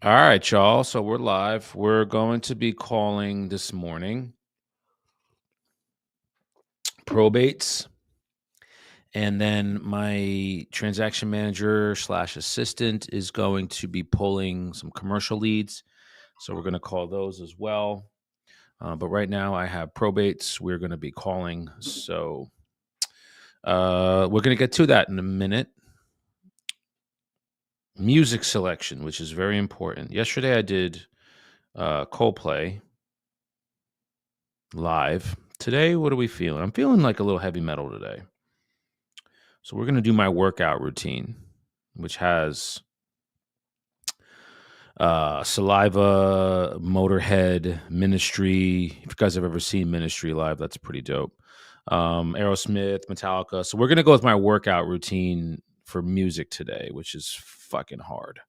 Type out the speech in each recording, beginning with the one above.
All right, y'all. So we're live. We're going to be calling this morning probates. And then my transaction manager slash assistant is going to be pulling some commercial leads. So we're going to call those as well. But right now I have probates we're going to be calling. So we're going to get to that in a minute. Music selection, which is very important. Yesterday I did Coldplay live. Today, what are we feeling? I'm feeling like a little heavy metal today. So we're going to do my workout routine, which has Saliva, Motorhead, Ministry. If you guys have ever seen Ministry live, that's pretty dope. Aerosmith, Metallica. So we're going to go with my workout routine for music today, which is fucking hard.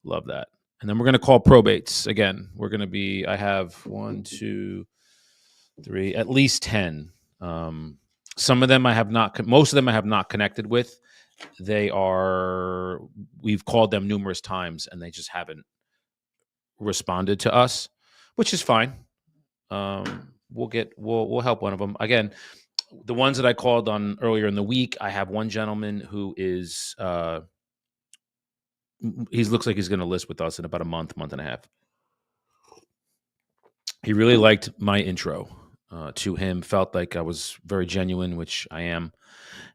Love that. And then we're going to call probates again. I have one, two, three, at least 10. Some of them I have not, most of them I have not connected with. We've called them numerous times and they just haven't responded to us, which is fine. We'll help one of them. Again, the ones that I called on earlier in the week, I have one gentleman who is, he looks like he's going to list with us in about a month and a half. He really liked my intro to him, felt like I was very genuine, which I am.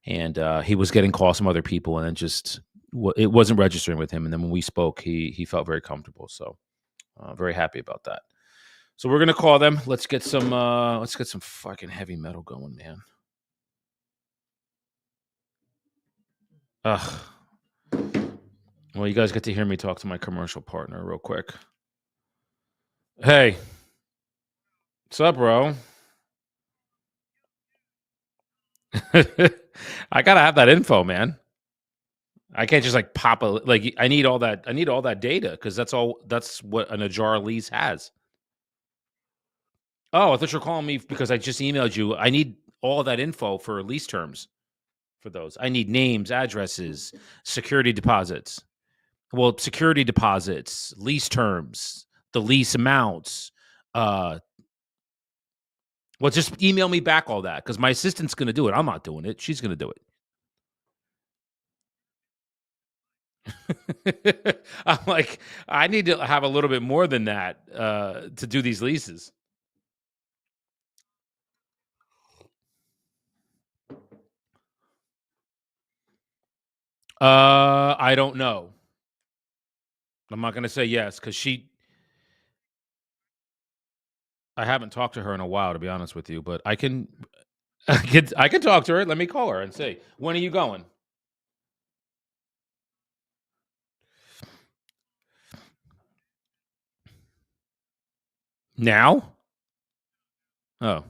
And he was getting calls from other people, and it wasn't registering with him. And then when we spoke, he felt very comfortable. So very happy about that. So we're gonna call them. Let's get some fucking heavy metal going, man. Ugh. Well, you guys get to hear me talk to my commercial partner real quick. Hey, what's up, bro? I gotta have that info, man. I can't just like pop a like. I need all that. I need all that data because that's what an Ajar lease has. Oh, I thought you were calling me because I just emailed you. I need all that info for lease terms for those. I need names, addresses, security deposits. Well, security deposits, lease terms, the lease amounts. Uh, well, just email me back all that because my assistant's going to do it. I'm not doing it. She's going to do it. I'm like, I need to have a little bit more than that to do these leases. I don't know. I'm not going to say yes because I haven't talked to her in a while, to be honest with you. But I can talk to her. Let me call her and say, when are you going now? Oh,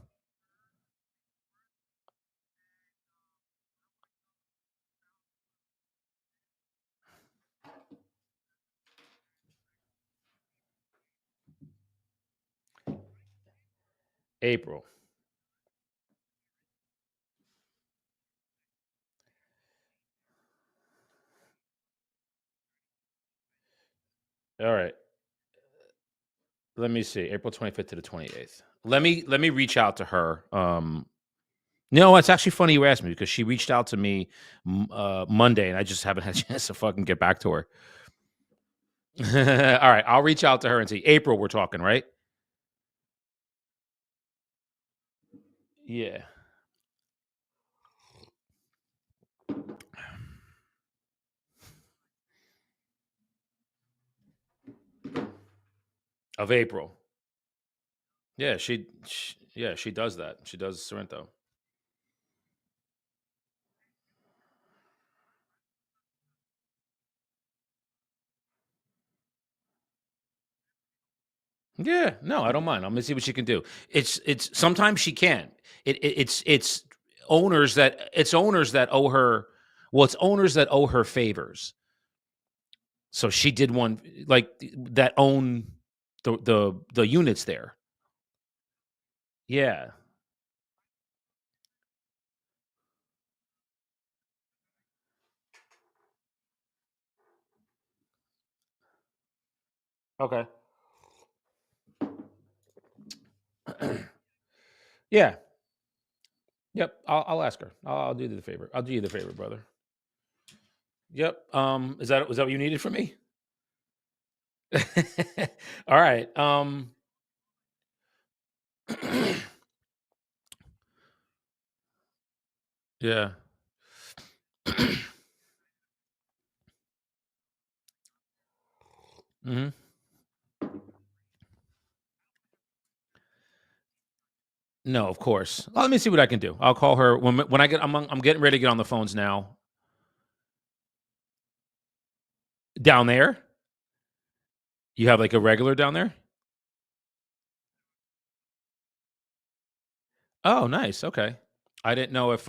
April. All right. Let me see. April 25th to the 28th. Let me reach out to her. No, it's actually funny you asked me because she reached out to me Monday, and I just haven't had a chance to fucking get back to her. All right, I'll reach out to her and see. April, we're talking, right? Yeah, of April. Yeah, she does that. She does Sorrento. Yeah, no, I don't mind. I'm gonna see what she can do. It's sometimes she can. It's owners that owe her. Well, it's owners that owe her favors. So she did one like that own the units there. Yeah. Okay. Yeah. Yep. I'll ask her. I'll do you the favor. I'll do you the favor, brother. Yep. Was that what you needed from me? All right. Yeah. Hmm. No, of course. Let me see what I can do. I'll call her when I get. I'm getting ready to get on the phones now. Down there, you have like a regular down there. Oh, nice. Okay. I didn't know if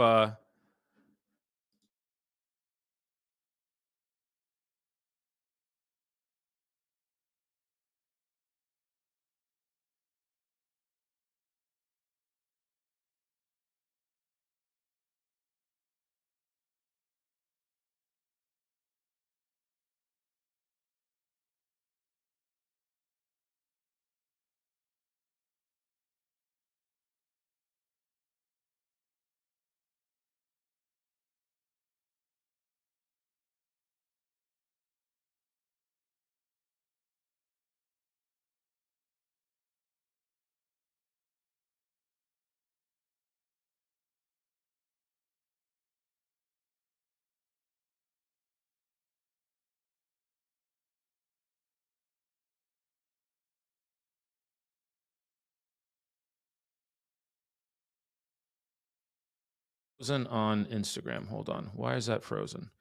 frozen on Instagram. Hold on. Why is that frozen?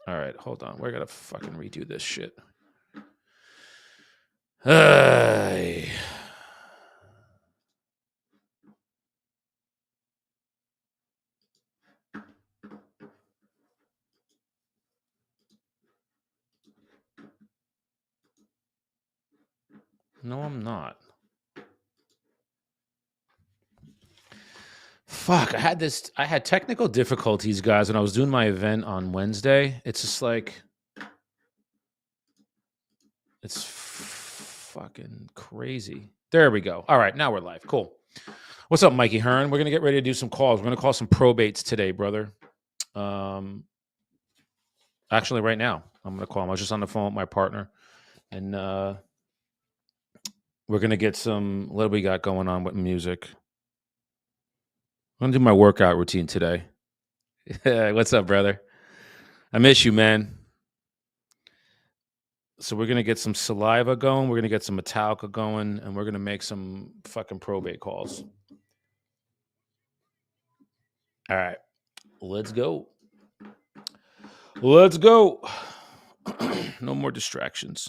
All right, hold on. We're gonna fucking redo this shit. Ay. No, I'm not. Fuck, I had technical difficulties, guys, when I was doing my event on Wednesday. It's just like it's fucking crazy. There we go. All right, now we're live. Cool. What's up, Mikey Hearn? We're gonna get ready to do some calls. We're gonna call some probates today, brother. Um, actually, right now, I'm gonna call him. I was just on the phone with my partner, and we're gonna get some. What do we got going on with music? I'm gonna do my workout routine today. What's up, brother? I miss you, man. So we're gonna get some saliva going. We're gonna get some Metallica going, and we're gonna make some fucking probate calls. All right, let's go. Let's go. No more distractions.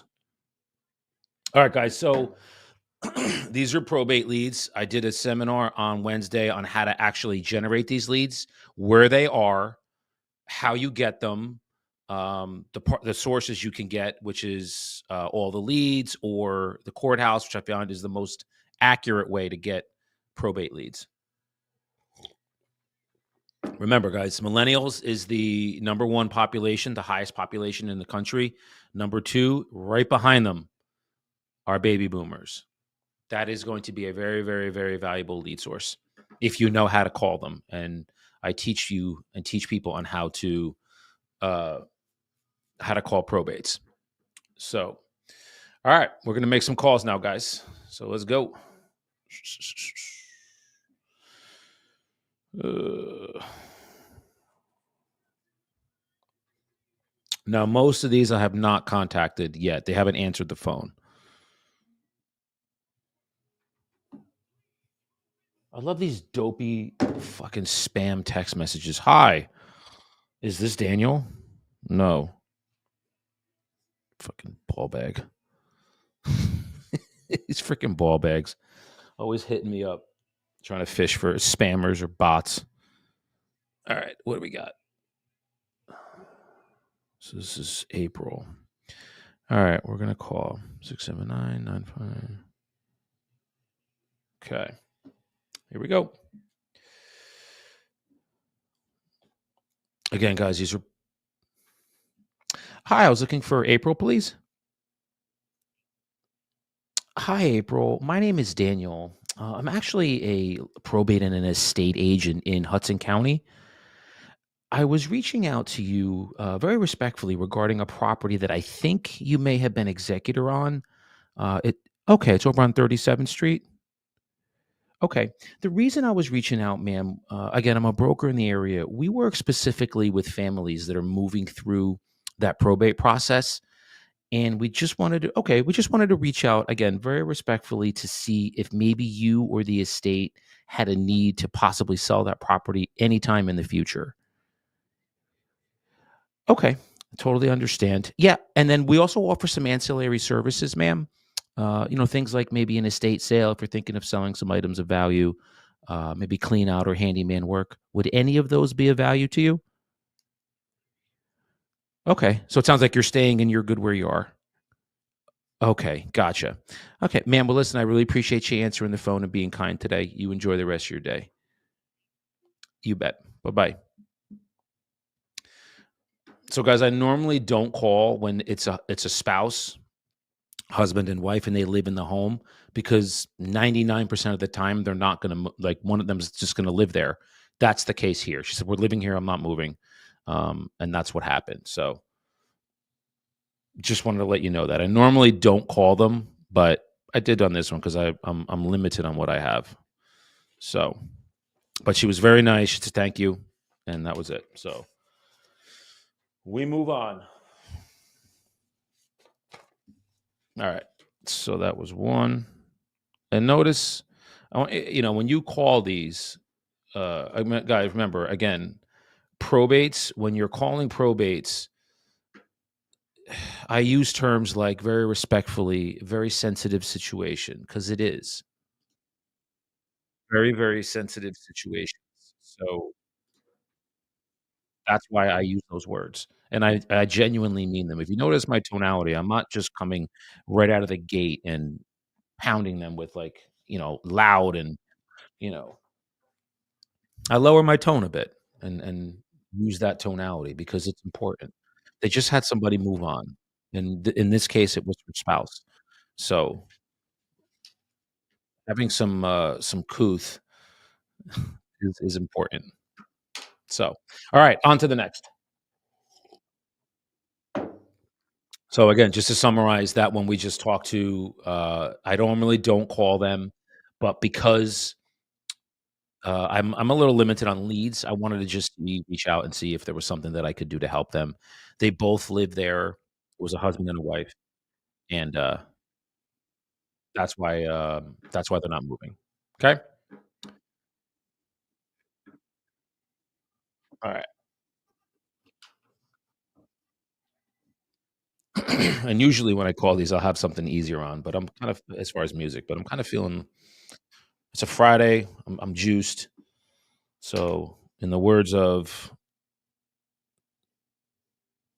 All right, guys. So these are probate leads. I did a seminar on Wednesday on how to actually generate these leads, where they are, how you get them, the sources you can get, which is all the leads or the courthouse, which I found is the most accurate way to get probate leads. Remember, guys, millennials is the number one population, the highest population in the country. Number two, right behind them, are baby boomers. That is going to be a very, very, very valuable lead source if you know how to call them. And I teach you and teach people on uh, how to call probates. So, all right, we're gonna make some calls now, guys. So let's go. Uh, Now, most of these I have not contacted yet. They haven't answered the phone. I love these dopey fucking spam text messages. Hi, is this Daniel? No. Fucking ball bag. These freaking ball bags always hitting me up, trying to fish for spammers or bots. All right, what do we got? So this is April. All right, we're gonna call 679-95. Okay, here we go. Again, guys, these are Hi, I was looking for April, please. Hi, April. My name is Daniel. I'm actually a probate and an estate agent in Hudson County. I was reaching out to you very respectfully regarding a property that I think you may have been executor on. It okay, it's over on 37th Street. Okay. The reason I was reaching out, ma'am, again, I'm a broker in the area. We work specifically with families that are moving through that probate process. And we just wanted to reach out again very respectfully to see if maybe you or the estate had a need to possibly sell that property anytime in the future. Okay, totally understand. Yeah, and then we also offer some ancillary services, ma'am. Things like maybe an estate sale if you're thinking of selling some items of value, maybe clean out or handyman work. Would any of those be of value to you? Okay, so it sounds like you're staying and you're good where you are. Okay, gotcha. Okay, ma'am. Well, listen, I really appreciate you answering the phone and being kind today. You enjoy the rest of your day. You bet. Bye bye. So, guys, I normally don't call when it's a spouse, husband and wife, and they live in the home because 99% of the time they're not going to like one of them is just going to live there. That's the case here. She said, "We're living here. I'm not moving," and that's what happened. So, just wanted to let you know that I normally don't call them, but I did on this one because I'm limited on what I have. So. But she was very nice. She said thank you, and that was it. So we move on. All right. So that was one. And notice, when you call these, guys, remember again, probates. When you're calling probates, I use terms like very respectfully, very sensitive situation because it is very, very sensitive situations. So that's why I use those words, and I genuinely mean them. If you notice my tonality, I'm not just coming right out of the gate and pounding them with, like, loud and, you know I lower my tone a bit and use that tonality because it's important. They just had somebody move on, and in this case, it was her spouse. So, having some couth is important. So, alright, on to the next. So again, just to summarize that one we just talked to, I normally don't call them, but because I'm a little limited on leads, I wanted to just reach out and see if there was something that I could do to help them. They both live there. It was a husband and a wife, and that's why they're not moving. Okay, all right. And usually when I call these, I'll have something easier on, but I'm kind of as far as music, but I'm kind of feeling it's a Friday. I'm juiced. So, in the words of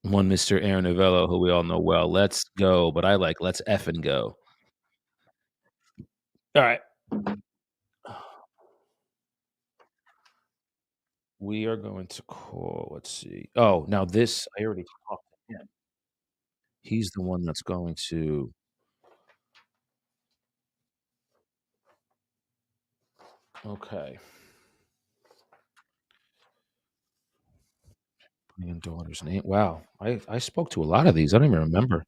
one Mr. Aaron Novello, who we all know well. Let's go, but I like let's effing go. All right. We are going to call, let's see. Oh, now this, I already talked to him. He's the one that's going to, okay. Daughter's name. Wow. I spoke to a lot of these. I don't even remember.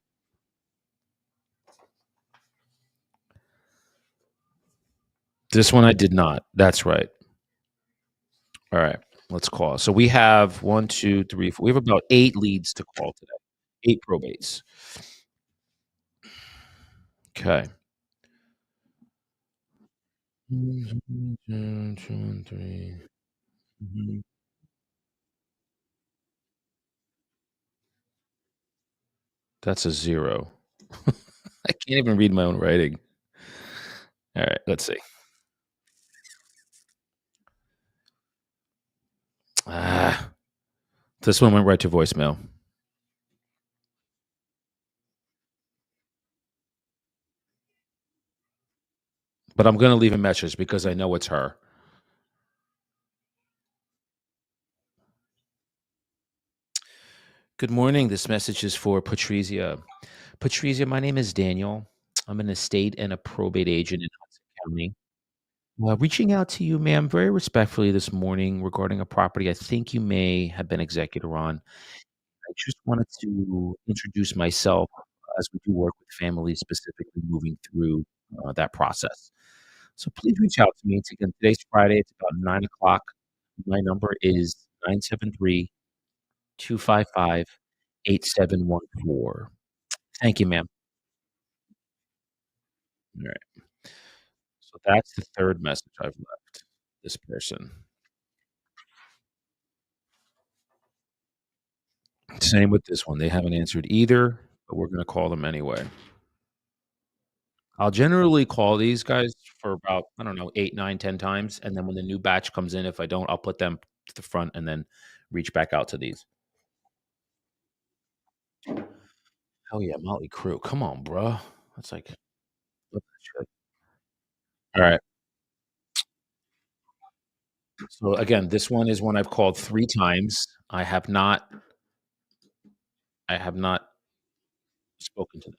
This one I did not. That's right. All right. Let's call. So we have one, two, three, four. We have about 8 leads to call today. 8 probates. Okay. Two and three. Mhm. That's a zero. I can't even read my own writing. All right, let's see. Ah, this one went right to voicemail, but I'm gonna leave a message because I know it's her. Good morning. This message is for Patrizia. Patrizia, my name is Daniel. I'm an estate and a probate agent in Hudson County. Reaching out to you, ma'am, very respectfully this morning regarding a property I think you may have been executor on. I just wanted to introduce myself as we do work with families specifically moving through that process. So please reach out to me. Again, today's Friday. It's about 9 o'clock. My number is 973 255 8714. Thank you, ma'am. All right. So that's the third message I've left this person. Same with this one. They haven't answered either, but we're gonna call them anyway. I'll generally call these guys for about, I don't know, 8, 9, 10 times, and then when the new batch comes in, if I don't, I'll put them to the front and then reach back out to these. Hell yeah, Motley Crue. Come on, bro. That's like what the shit. Alright. So again, this one is one I've called 3 times. I have not spoken to them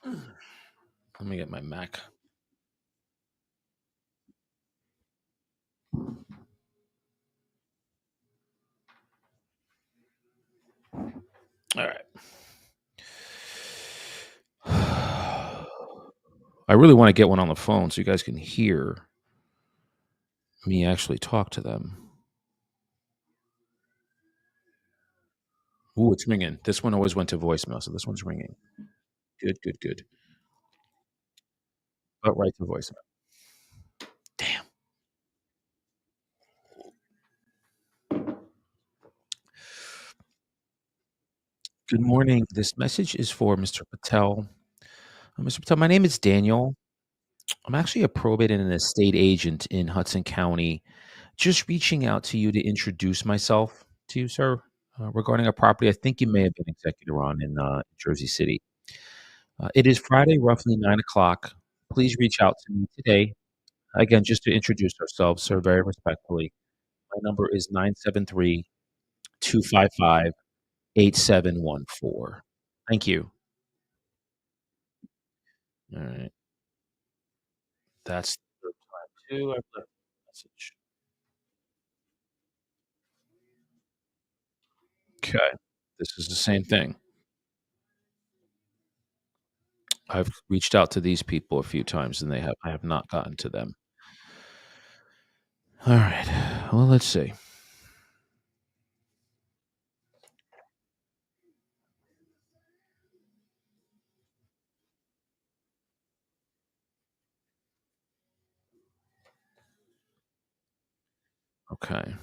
yet. Let me get my Mac. Alright. I really wanna get one on the phone so you guys can hear me actually talk to them. Ooh, it's ringing. This one always went to voicemail, so this one's ringing. Good, good, good. But right to voicemail. Damn. Good morning. This message is for Mr. Patel. Mr. Patel, my name is Daniel. I'm actually a probate and an estate agent in Hudson County. Just reaching out to you to introduce myself to you, sir, regarding a property I think you may have been executor on in Jersey City. It is Friday, roughly 9 o'clock. Please reach out to me today. Again, just to introduce ourselves, sir, very respectfully. My number is 973 255 8714. Thank you. All right. That's the time too. I've left a message. Okay. This is the same thing. I've reached out to these people a few times and I have not gotten to them. All right. Well, let's see. Okay.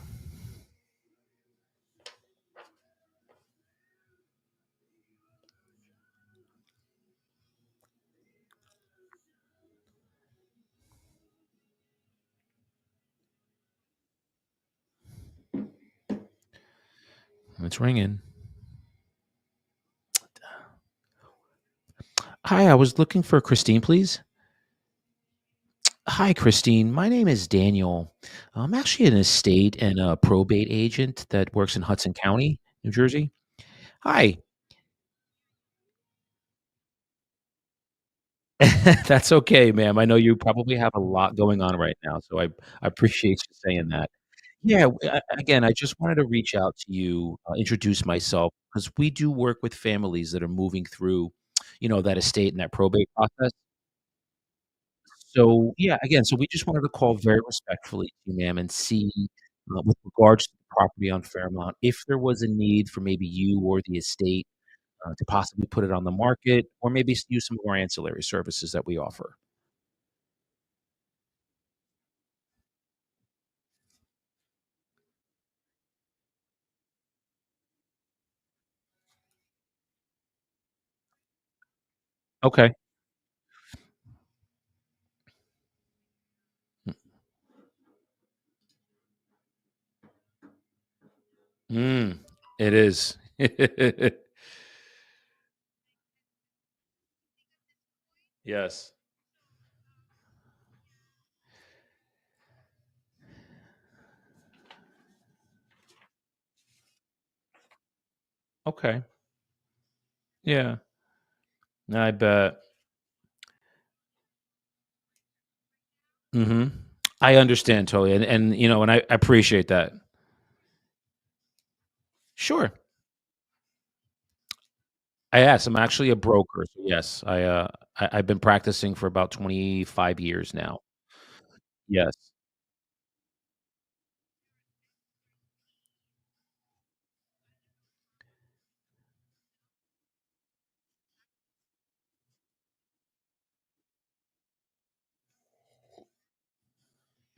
It's ringing. Hi, I was looking for Christine, please. Hi, Christine. My name is Daniel. I'm actually an estate and a probate agent that works in Hudson County, New Jersey. Hi. That's okay, ma'am. I know you probably have a lot going on right now, so I appreciate you saying that. Yeah, again, I just wanted to reach out to you, introduce myself, because we do work with families that are moving through, that estate and that probate process. So, yeah, again, so we just wanted to call very respectfully to you, ma'am, and see, with regards to the property on Fairmount, if there was a need for maybe you or the estate, to possibly put it on the market or maybe use some of our ancillary services that we offer. Okay. Mm, it is. Yes. Okay. Yeah. I bet. Mhm. I understand totally, and, and I appreciate that. Sure. Yes, I'm actually a broker, so yes, I've been practicing for about 25 years now. Yes.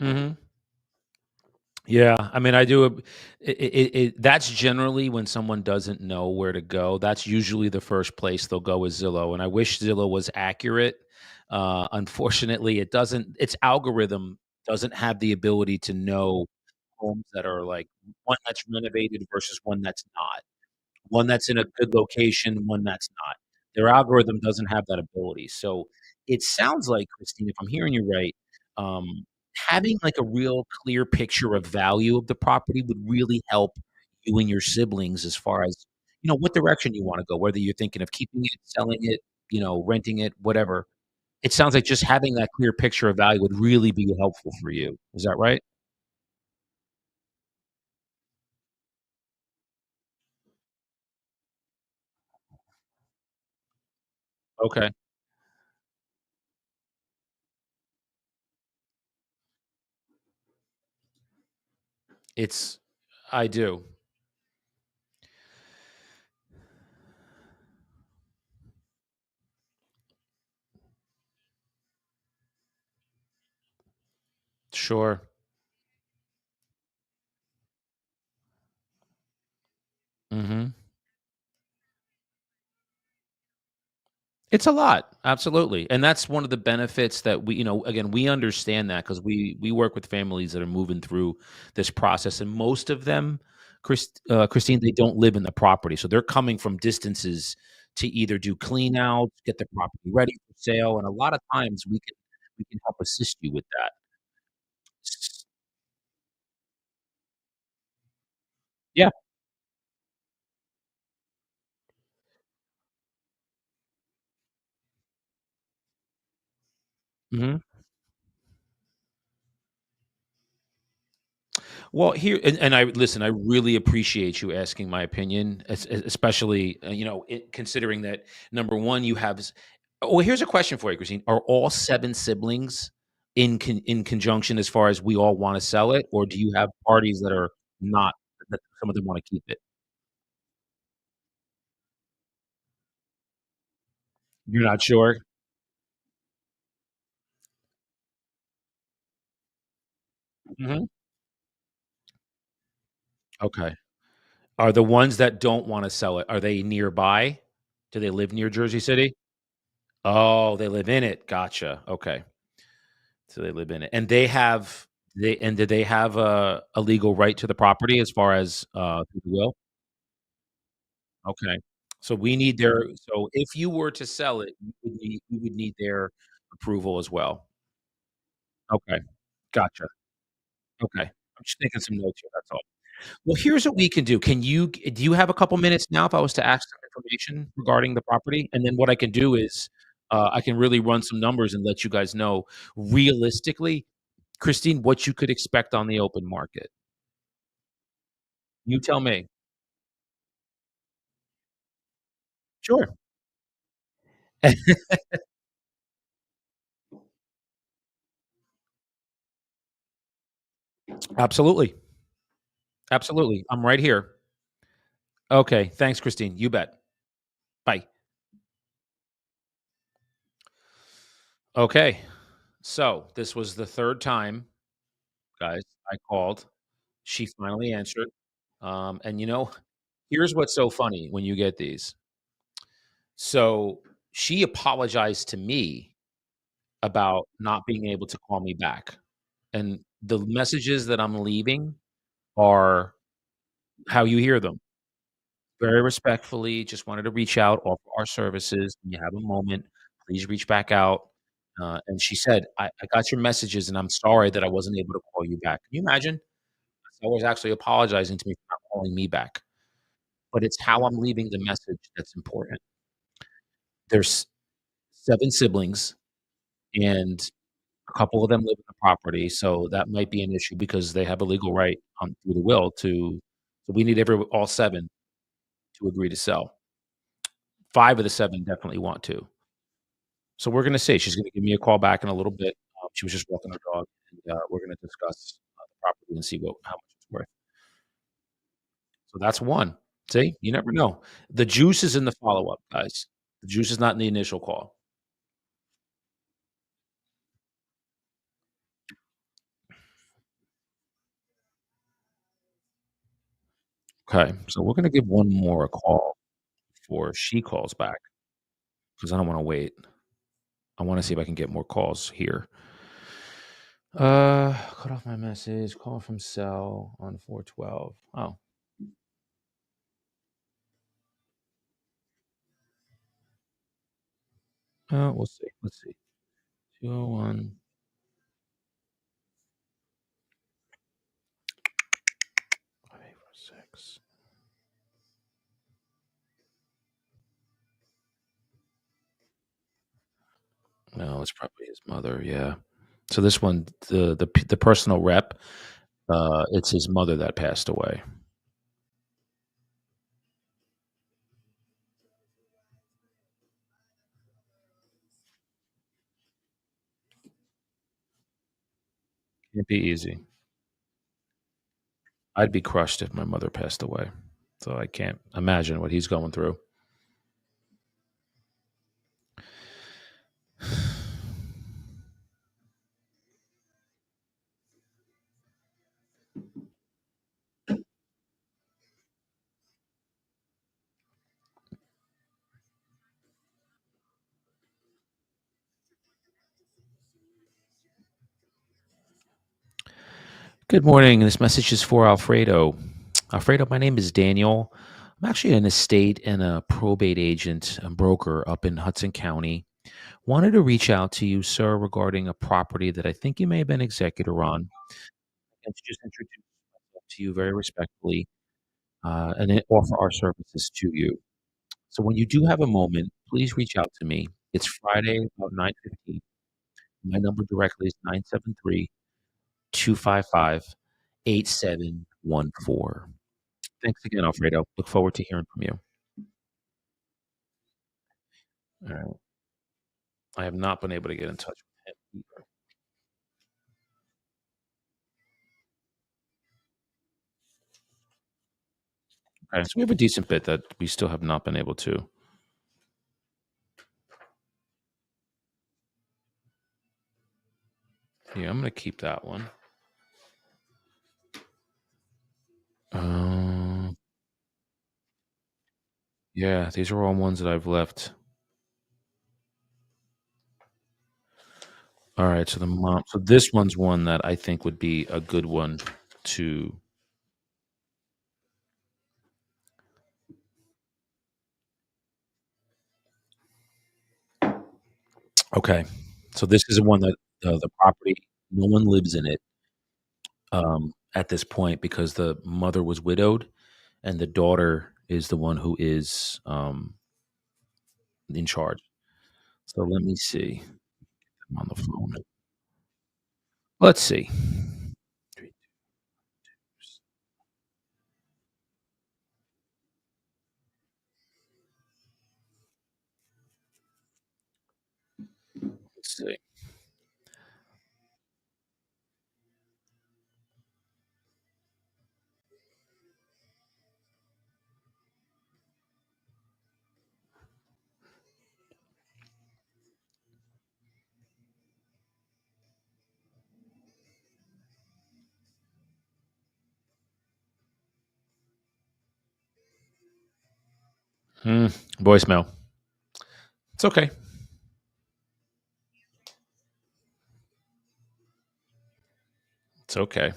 Mhm. Yeah, I mean, I do that's generally when someone doesn't know where to go, that's usually the first place they'll go is Zillow, and I wish Zillow was accurate. Unfortunately, it doesn't its algorithm doesn't have the ability to know homes that are, like, one that's renovated versus one that's not. One that's in a good location, one that's not. Their algorithm doesn't have that ability, so it sounds like, Christine, if I'm hearing you right, having, like, a real clear picture of value of the property would really help you and your siblings as far as, what direction you wanna go, whether you're thinking of keeping it, selling it, renting it, whatever. It sounds like just having that clear picture of value would really be helpful for you. Is that right? Okay. It's I do. Sure. Mhm. It's a lot, absolutely, and that's one of the benefits that again, we understand that because we work with families that are moving through this process, and most of them, Christine, they don't live in the property, so they're coming from distances to either do clean outs, get the property ready for sale, and a lot of times we can help assist you with that. S Yeah, mhm. Well, here and I listen, I really appreciate you asking my opinion, especially, considering that number 1, you have well, here's a question for you, Christine. Are all 7 siblings in conjunction as far as we all wanna sell it, or do you have parties that are not that some of them wanna keep it? You're not sure? Mhm. Okay. Are the ones that don't wanna sell it, are they nearby? Do they live near Jersey City? Oh, they live in it. Gotcha. Okay. So they live in it, and did they have a legal right to the property as far as, through the will? Okay. So if you were to sell it, you would need their approval as well. Okay. Gotcha. Okay. I'm just taking some notes here, that's all. Well, here's what we can do. Do you have a couple minutes now if I was to ask some information regarding the property? And then what I can do is, I can really run some numbers and let you guys know realistically, Christine, what you could expect on the open market. You tell me. Sure. Absolutely. Absolutely. I'm right here. Okay. Thanks, Christine. You bet. Bye. Okay. So this was the third time, guys, I called. She finally answered. And here's what's so funny when you get these. So she apologized to me about not being able to call me back. And the messages that I'm leaving are how you hear them. Very respectfully, just wanted to reach out, offer our services. When you have a moment, please reach back out. And she said, I got your messages and I'm sorry that I wasn't able to call you back. Can you imagine? I was actually apologizing to me for not calling me back. but it's how I'm leaving the message that's important. There's 7 siblings, and a couple of them live in the property, so that might be an issue because they have a legal right, through the will to so we need all 7 to agree to sell. 5 of the 7 definitely want to. So we're gonna see. She's gonna give me a call back in a little bit. She was just walking her dog, and, we're gonna discuss, the property and see how much it's worth. So that's one. See? You never know. The juice is in the follow-up, guys. The juice is not in the initial call. Okay, so we're gonna give one more a call before she calls back because I don't wanna wait. I wanna see if I can get more calls here. Cut off my message, call from cell on 412. Oh, we'll see. Let's see. 201 5846. No, it's probably his mother, yeah. So this one, the personal rep, it's his mother that passed away. Can't be easy. I'd be crushed if my mother passed away, so I can't imagine what he's going through. Good morning. This message is for Alfredo. Alfredo, my name is Daniel. I'm actually an estate and a probate agent and broker up in Hudson County. Wanted to reach out to you, sir, regarding a property that I think you may have been executor on, and to just introduce myself to you very respectfully, and then offer our services to you. So when you do have a moment, please reach out to me. It's Friday about 9:15. My number directly is 973-255-8714. Thanks again, Alfredo. Look forward to hearing from you. All right. I have not been able to get in touch with him either. Okay, so we have a decent bit that we still have not been able to. Yeah, I'm gonna keep that one. Um, yeah, these are all ones that I've left. All right, so the mom. So this one's one that I think would be a good one to. Okay, so this is one that the property no one lives in it at this point because the mother was widowed and the daughter is the one who is in charge. So let me see. I'm on the phone. Let's see. Let's see. Voicemail. It's okay. It's okay.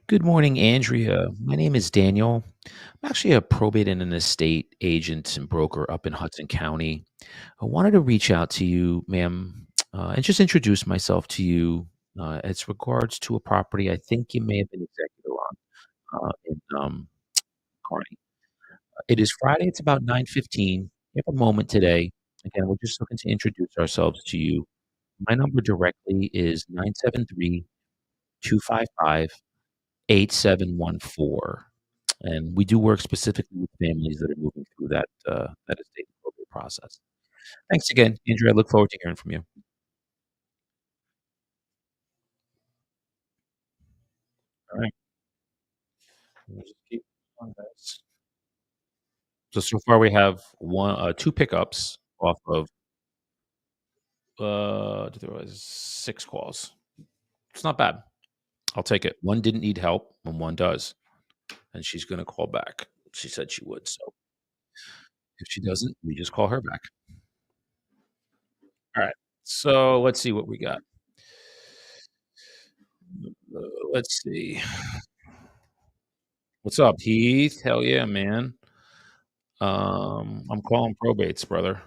Good morning, Andrea. My name is Daniel. I'm actually a probate and an estate agent and broker up in Hudson County. I wanted to reach out to you, ma'am, and just introduce myself to you as regards to a property I think you may have been executor on in Kearney. It is Friday. It's about 9:15. You have a moment today. Again, we're just looking to introduce ourselves to you. My number directly is 973-255-8714. And we do work specifically with families that are moving through that estate probate process. Thanks again, Andrew. I look forward to hearing from you. All right. We'll just keep on this. So far we have two pickups off of there was 6 calls. It's not bad. I'll take it. One didn't need help and one does, and she's gonna call back. She said she would, so if she doesn't, we just call her back. All right. So let's see what we got. Let's see. What's up, Heath? Hell yeah, man. I'm calling probates, brother.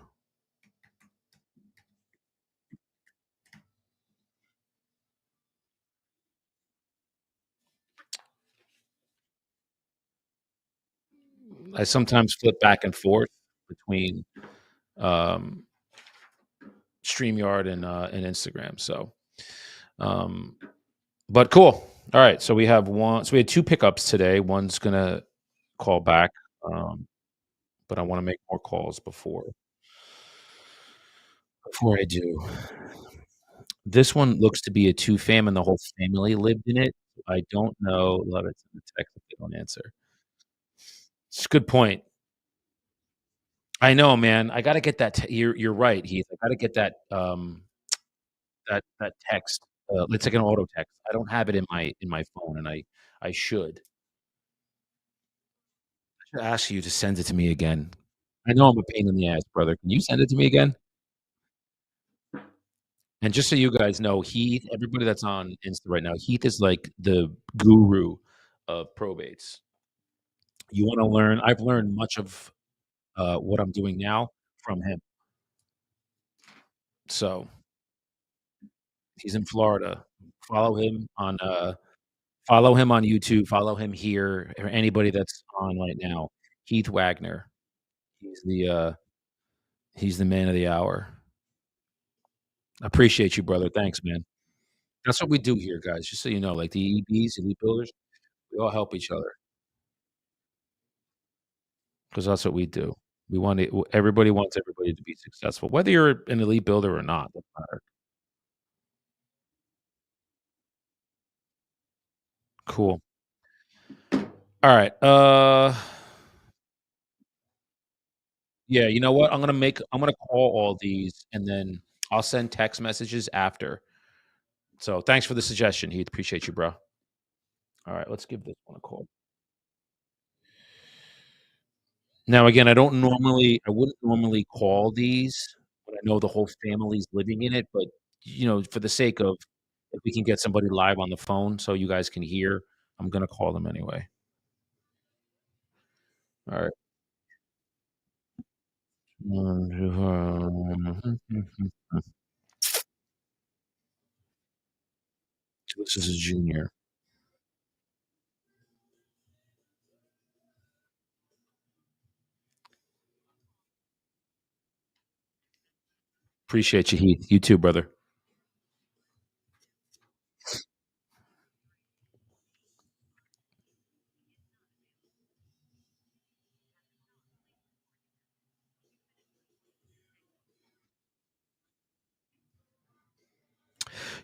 I sometimes flip back and forth between um, StreamYard and Instagram. So, um, but cool. All right. So we have one. So we had two pickups today. One's gonna call back, um, but I want to make more calls before I do. This one looks to be a two fam, and the whole family lived in it. I don't know. Love it. In the text if they don't answer. It's a good point. I know, man. I gotta get that you're right, Heath. I gotta get that text. It's like an auto text. I don't have it in my phone, and I should. I should ask you to send it to me again. I know I'm a pain in the ass, brother. Can you send it to me again? And just so you guys know, Heath, everybody that's on Insta right now, Heath is like the guru of probates. You wanna learn I've learned much of, what I'm doing now from him. So, he's in Florida. Follow him on, Follow him on YouTube, follow him here, or anybody that's on right now. Heath Wagner. He's he's the man of the hour. Appreciate you, brother. Thanks, man. That's what we do here, guys, just so you know, like the EBs, elite builders, we all help each other because that's what we do. We want it everybody wants everybody to be successful, whether you're an elite builder or not, doesn't matter. Cool. Alright, yeah, you know what? I'm gonna call all these, and then I'll send text messages after. So, thanks for the suggestion, Heath. Appreciate you, bro. Alright, let's give this one a call. Now, again, I wouldn't normally call these when I know the whole family's living in it, but, for the sake of if we can get somebody live on the phone so you guys can hear, I'm gonna call them anyway. Alright. This is a junior. Appreciate you, Heath. You too, brother.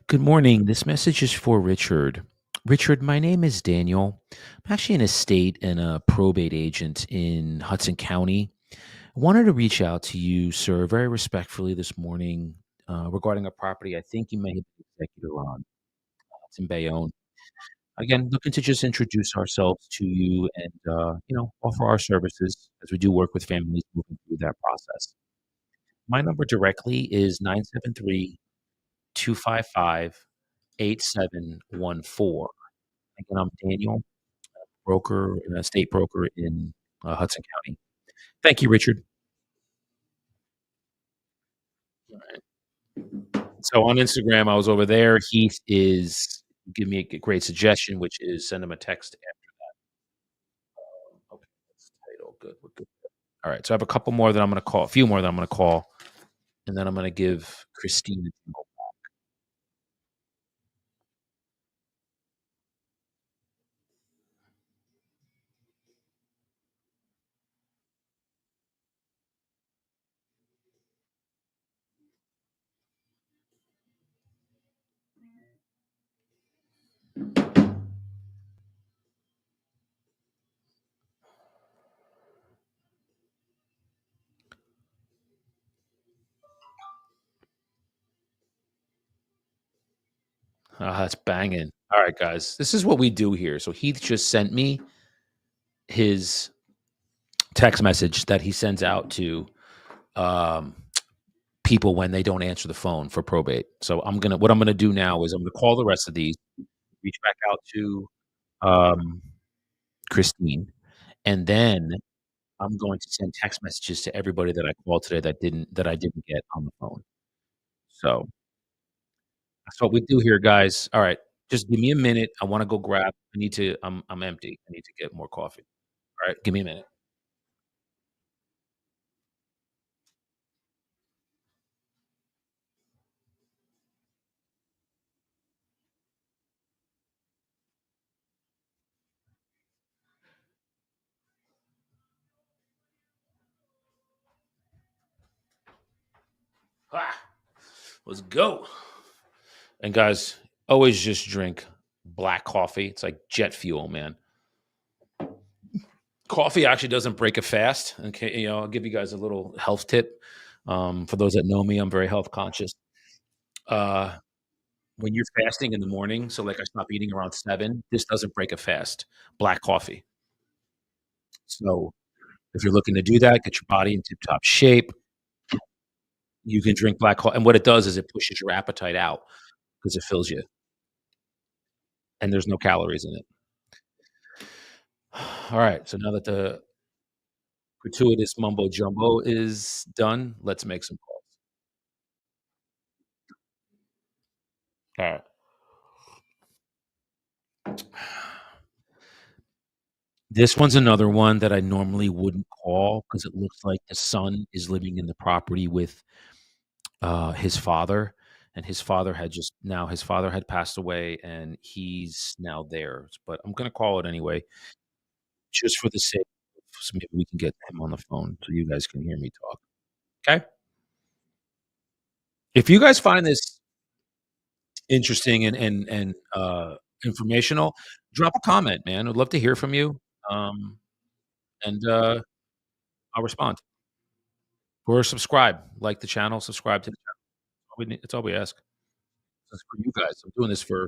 Good morning. This message is for Richard. Richard, my name is Daniel. I'm actually an estate and a probate agent in Hudson County. I wanted to reach out to you, sir, very respectfully this morning regarding a property I think you may have been executor on. It's in Bayonne. Again, looking to just introduce ourselves to you and, offer our services as we do work with families moving through that process. My number directly is 973-255-8714. Again, I'm Daniel, broker, estate broker in Hudson County. Thank you, Richard. So on Instagram, I was over there. Heath is give me a great suggestion, which is send him a text after that. Okay, that's title. Good. We're good. All right. So I have a couple more that I'm going to call, a few more that I'm going to call, and then I'm going to give Christine a jingle. That's banging. All right, guys. This is what we do here. So Heath just sent me his text message that he sends out to um, people when they don't answer the phone for probate. So what I'm gonna do now is I'm gonna call the rest of these, reach back out to um, Christine, and then I'm going to send text messages to everybody that I called today that I didn't get on the phone. So that's what we do here, guys. All right, just give me a minute. I want to go grab. I need to. I'm empty. I need to get more coffee. All right, give me a minute. Ah, let's go. And guys, always just drink black coffee. It's like jet fuel, man. Coffee actually doesn't break a fast. Okay, I'll give you guys a little health tip. For those that know me, I'm very health conscious. Uh, when you're fasting in the morning, so like I stop eating around 7, this doesn't break a fast. Black coffee. So if you're looking to do that, get your body in tip top shape. You can drink black coffee, and what it does is it pushes your appetite out because it fills you, and there's no calories in it. All right. So now that the gratuitous mumbo jumbo is done, let's make some calls. All right. This one's another one that I normally wouldn't call because it looks like the son is living in the property with, his father, and his father had passed away, and he's now there, but I'm gonna call it anyway, just for the sake of so maybe we can get him on the phone so you guys can hear me talk, okay? If you guys find this interesting and informational, drop a comment, man. I'd love to hear from you, um, and I'll respond. Or subscribe, like the channel, subscribe to the channel. It's all we ask. It's for you guys. I'm doing this for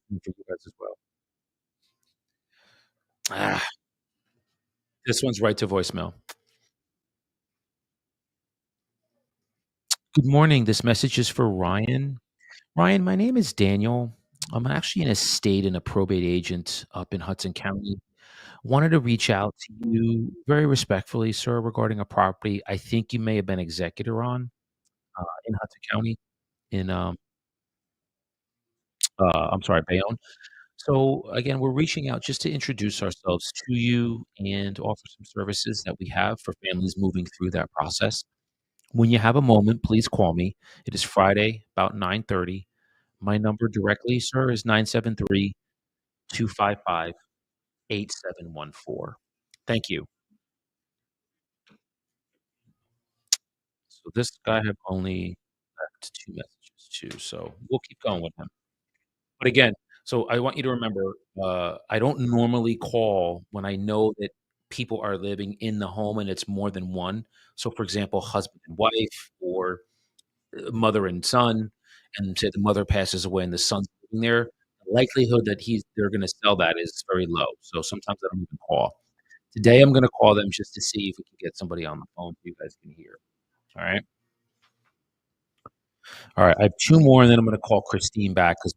you guys as well. Ah, this one's right to voicemail. Good morning. This message is for Ryan. Ryan, my name is Daniel. I'm actually an estate and a probate agent up in Hudson County. Wanted to reach out to you very respectfully, sir, regarding a property I think you may have been executor on in Hudson County in I'm sorry, Bayonne. So again, we're reaching out just to introduce ourselves to you and offer some services that we have for families moving through that process. When you have a moment, please call me. It is Friday, about 9:30. My number directly, sir, is 973-255-8714. Thank you. So this guy have only left 2 messages too, so we'll keep going with him. But again, so I want you to remember, I don't normally call when I know that people are living in the home and it's more than one. So, for example, husband and wife or mother and son, and say the mother passes away and the son's living there, the likelihood that they're gonna sell that is very low. So sometimes I don't even call. Today, I'm gonna call them just to see if we can get somebody on the phone so you guys can hear. All right? All right, I have 2 more, and then I'm gonna call Christine back because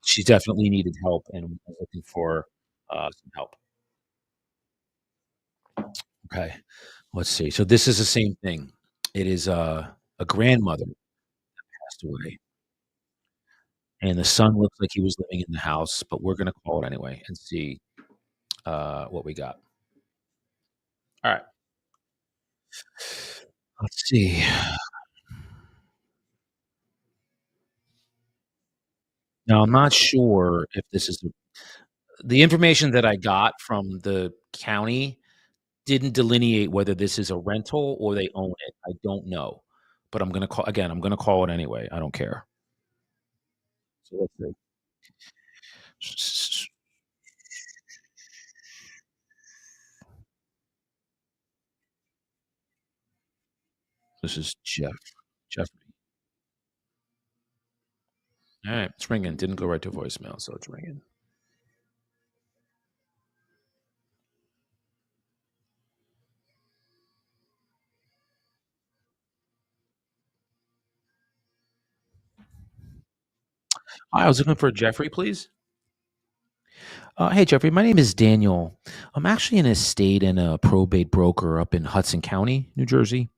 She definitely needed help and was looking for, some help. Okay, let's see. So this is the same thing. It is, a grandmother passed away, and the son looks like he was living in the house, but we're gonna call it anyway and see, what we got. Alright. Let's see. Now, I'm not sure if this is the information that I got from the county didn't delineate whether this is a rental or they own it. I don't know, but I'm gonna call it anyway. I don't care. So let's see. This is Jeffrey. Alright, it's ringing. Didn't go right to voicemail, so it's ringing. Hi, I was looking for Jeffrey, please. Hey, Jeffrey. My name is Daniel. I'm actually an estate and a probate broker up in Hudson County, New Jersey.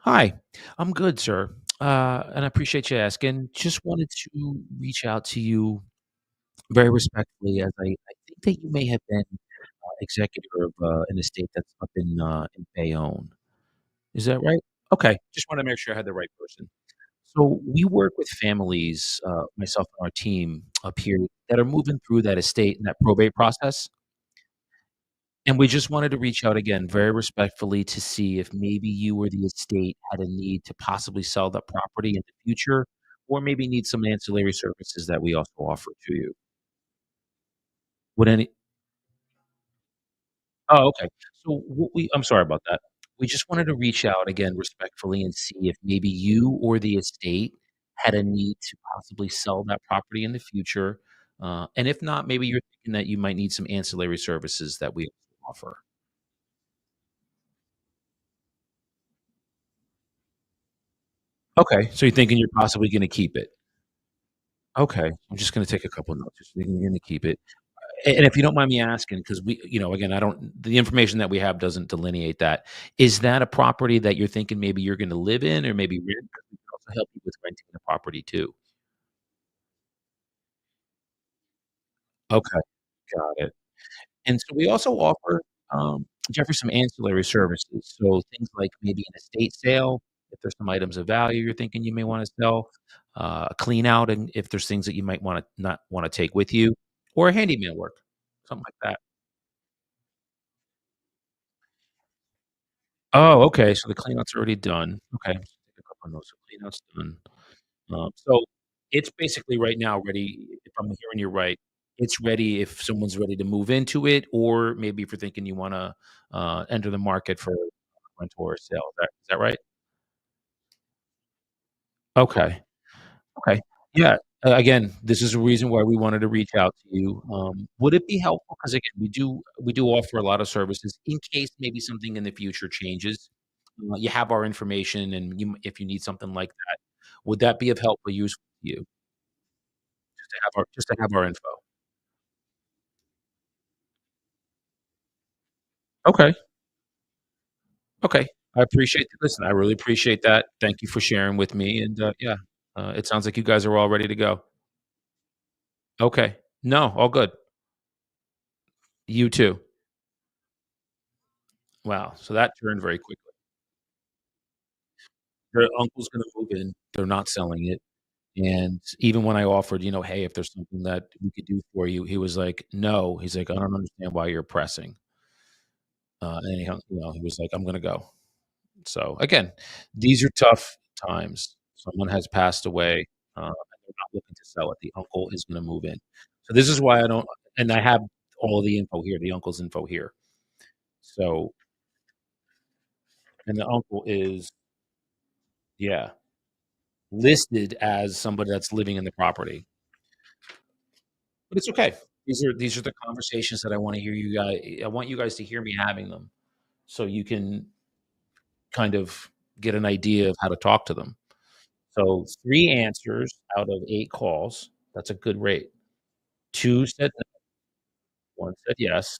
Hi, I'm good, sir. And I appreciate you asking. Just wanted to reach out to you very respectfully, as I think that you may have been executor of an estate that's up in Bayonne. Is that right? Okay. Just want to make sure I had the right person. So we work with families, myself and our team up here, that are moving through that estate and that probate process. And we just wanted to reach out again very respectfully to see if maybe you or the estate had a need to possibly sell that property in the future, or maybe need some ancillary services that we also offer to you. Would any Oh, okay. So what we I'm sorry about that. We just wanted to reach out again respectfully and see if maybe you or the estate had a need to possibly sell that property in the future, and if not, maybe you're thinking that you might need some ancillary services that we offer. Okay, so you're thinking you're possibly gonna keep it. Okay, I'm just gonna take a couple notes. Just thinking you're gonna keep it. And if you don't mind me asking, because again, I don't the information that we have doesn't delineate that. Is that a property that you're thinking maybe you're gonna live in or maybe rent? 'Cause we can also help you with renting the property too. Okay, got it. And so we also offer, Jeffrey, some ancillary services. So things like maybe an estate sale, if there's some items of value you're thinking you may wanna sell, a clean out, and if there's things that you might wanna not wanna take with you, or handyman work, something like that. Oh, okay, so the clean out's already done. Okay, take a couple notes. So clean out's done. So it's basically right now ready, if I'm hearing you right, it's ready if someone's ready to move into it, or maybe if you're thinking you wanna, enter the market for rental or sale. Is that right? Okay, okay. Yeah, again, this is a reason why we wanted to reach out to you. Would it be helpful? Because again, we do offer a lot of services in case maybe something in the future changes. You have our information, and if you need something like that, would that be of help or use to you, just to have our info? Okay. Okay. I appreciate listen, I really appreciate that. Thank you for sharing with me, and, yeah, it sounds like you guys are all ready to go. Okay. No, all good. You too. Wow, so that turned very quickly. Their uncle's gonna move in, they're not selling it, and even when I offered, "Hey, if there's something that we could do for you," he was like, "No." He's like, "I don't understand why you're pressing." And he was like, "I'm gonna go." So, again, these are tough times. Someone has passed away, and they're not looking to sell it. The uncle is gonna move in. So this is why I don't and I have all the info here, the uncle's info here. So and the uncle is yeah, listed as somebody that's living in the property. But it's okay. These are the conversations that I want you guys to hear me having them, so you can kind of get an idea of how to talk to them. So 3 answers out of 8 calls That's a good rate. 2 said no, 1 said yes,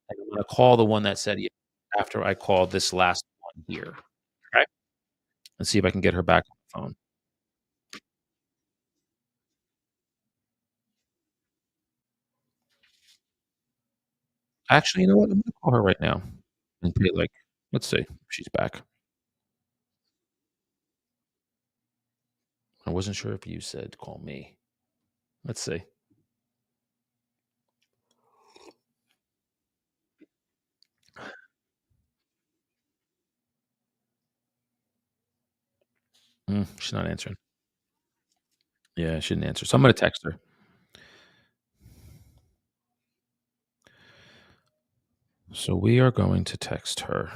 and I'm gonna call the one that said yes after I call this last one here. Okay? Let's see if I can get her back on the phone. Actually, you know what? I'm gonna call her right now and be like, let's see if she's back. I wasn't sure if you said call me. Let's see. She's not answering. Yeah, she didn't answer. So I'm gonna text her. So we are going to text her.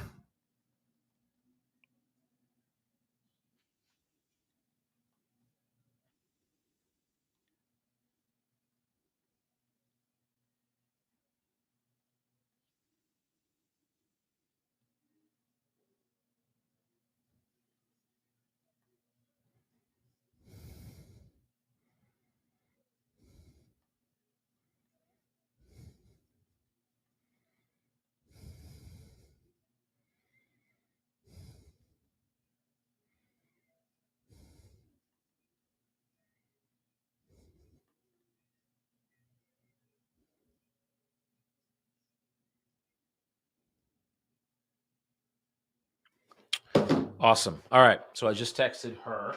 Awesome. All right. So I just texted her.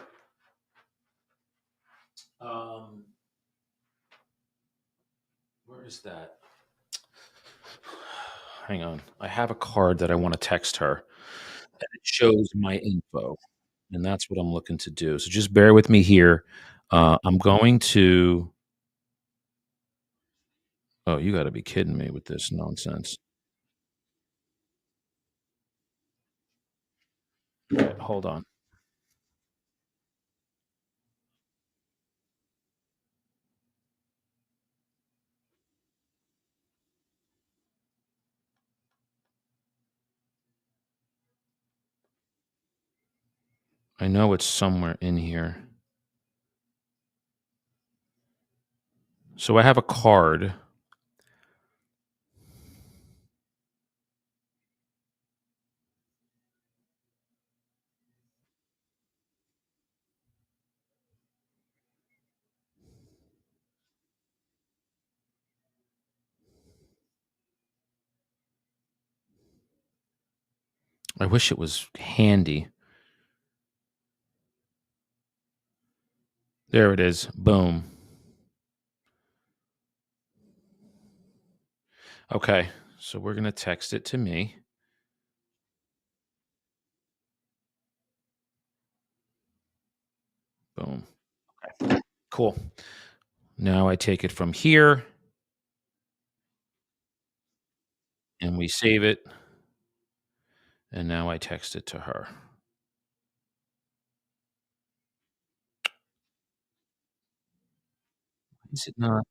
Um, where is that? Hang on. I have a card that I want to text her, and it shows my info, and that's what I'm looking to do. So just bear with me here. I'm going to. Oh, you got to be kidding me with this nonsense. Right, hold on. I know it's somewhere in here. So I have a card. I wish it was handy. There it is. Boom. Okay. So we're going to text it to me. Boom. Okay. Cool. Now I take it from here and we save it. And now I text it to her. Is it not?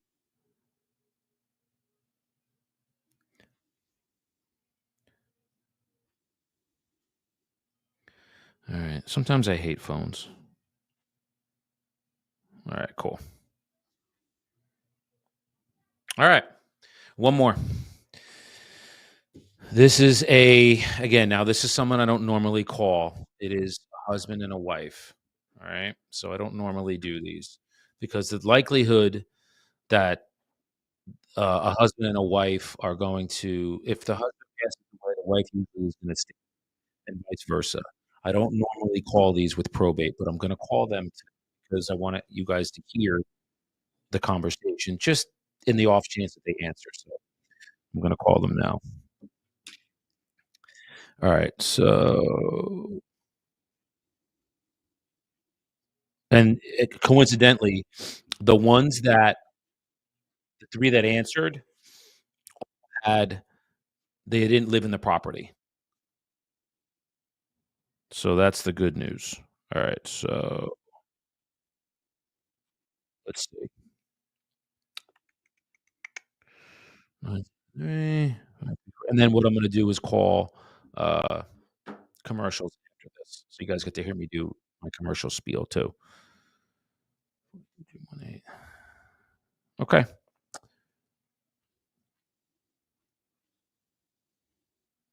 All right. Sometimes I hate phones. All right. Cool. All right. One more. This is again, now this is someone I don't normally call. It is a husband and a wife. All right. So I don't normally do these because the likelihood that a husband and a wife are going to, if the husband passes away, the wife usually is going to stay, and vice versa. I don't normally call these with probate, but I'm going to call them because I want you guys to hear the conversation just in the off chance that they answer. So I'm going to call them now. All right. So, and coincidentally, the ones that, the three that answered had, they didn't live in the property. So that's the good news. All right. So let's see. 9, 3, and then what I'm gonna do is call, uh, commercials after this, so you guys get to hear me do my commercial spiel too. 218. Okay.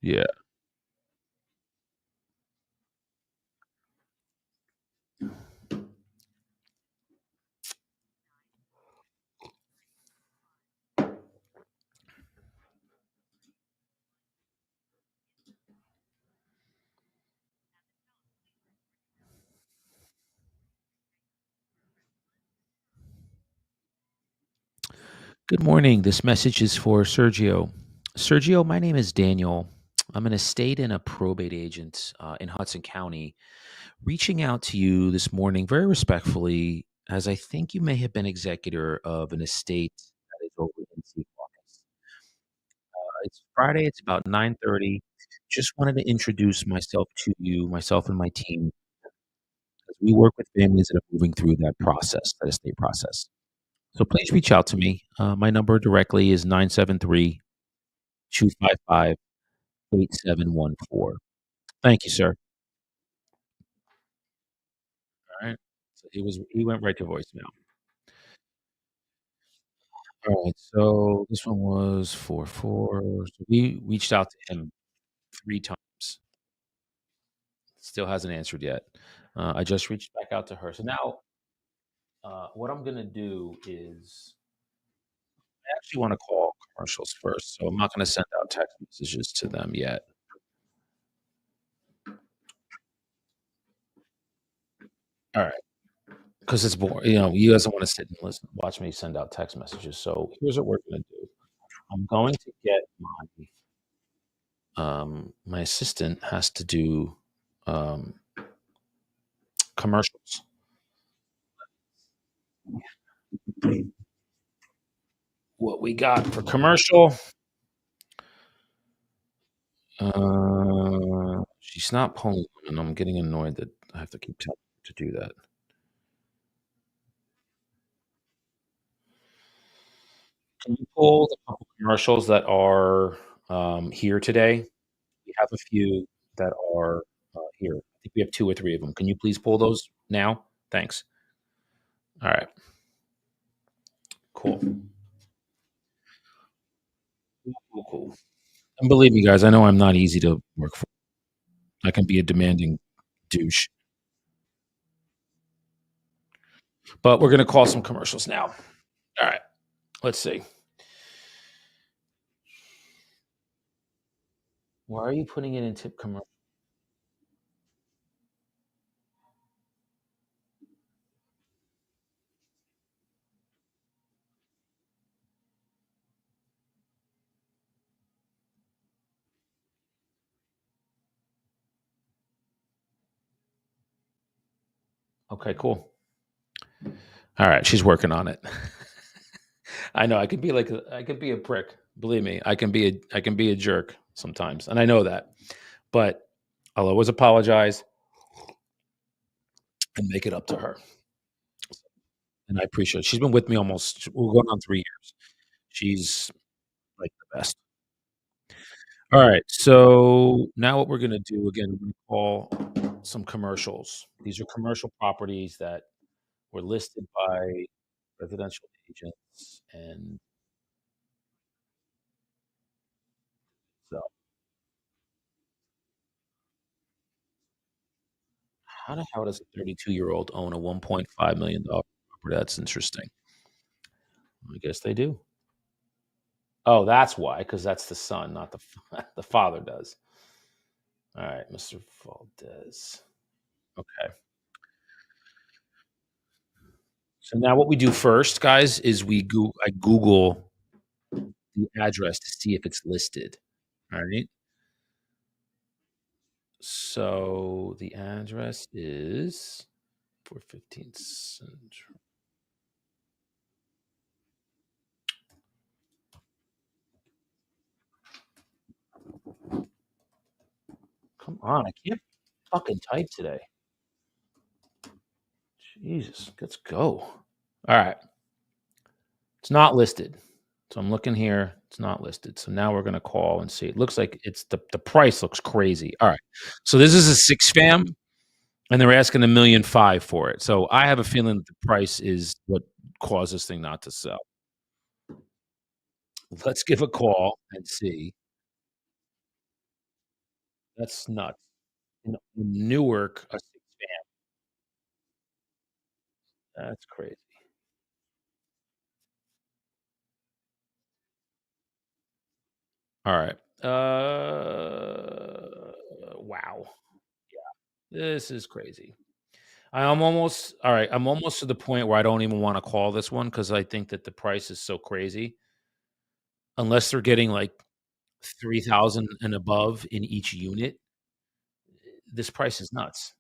Yeah. Good morning. This message is for Sergio. Sergio, my name is Daniel. I'm an estate and a probate agent in Hudson County. Reaching out to you this morning very respectfully, as I think you may have been executor of an estate that is over in Secaucus. It's Friday. It's about 9:30. Just wanted to introduce myself to you, myself and my team, as we work with families that are moving through that process, that estate process. So please reach out to me. My number directly is 973-255-8714. Thank you, sir. All right. So he went right to voicemail. All right. So this one was 4-4. So we reached out to him 3 times. Still hasn't answered yet. I just reached back out to her. So now, what I'm gonna do is I actually wanna call commercials first, so I'm not gonna send out text messages to them yet. All right, because it's boring. You guys don't wanna sit and listen watch me send out text messages. So here's what we're gonna do. I'm going to get my assistant has to do, um, commercials. What we got for commercial, she's not pulling, and I'm getting annoyed that I have to keep telling her to do that. Can you pull the couple commercials that are, here today? We have a few that are, here. I think we have 2 or 3 of them. Can you please pull those now? Thanks. Alright, cool. Cool, cool, cool. And believe me, guys, I know I'm not easy to work for. I can be a demanding douche, but we're gonna call some commercials now. Alright, let's see. Why are you putting it in tip commercial? Okay, cool. Alright, she's working on it. I know I could be a prick. Believe me, I can be a jerk sometimes, and I know that. But I'll always apologize and make it up to her, and I appreciate it. She's been with me almost we're going on 3 years. She's, like, the best. Alright, so now what we're gonna do, again, we're gonna call some commercials. These are commercial properties that were listed by residential agents, and so how the hell does a 32-year-old own a $1.5 million property? That's interesting. I guess they do. Oh, that's why, because that's the son, not the the father does. Alright, Mr. Valdez. Okay. So now what we do first, guys, is I Google the address to see if it's listed. Alright? So the address is 415 Central. Come on, I can't fucking type today. Jesus, let's go. Alright. It's not listed. So I'm looking here, it's not listed. So now we're gonna call and see. It looks like it's the price looks crazy. Alright. So this is a 6 fam, and they're asking 1,500,000 for it. So I have a feeling that the price is what caused this thing not to sell. Let's give a call and see. That's nuts. In Newark, a 6 that's crazy. Alright. Wow. This is crazy. I'm almost alright, I'm almost to the point where I don't even wanna call this one because I think that the price is so crazy. Unless they're getting, like, 3,000 and above in each unit, this price is nuts.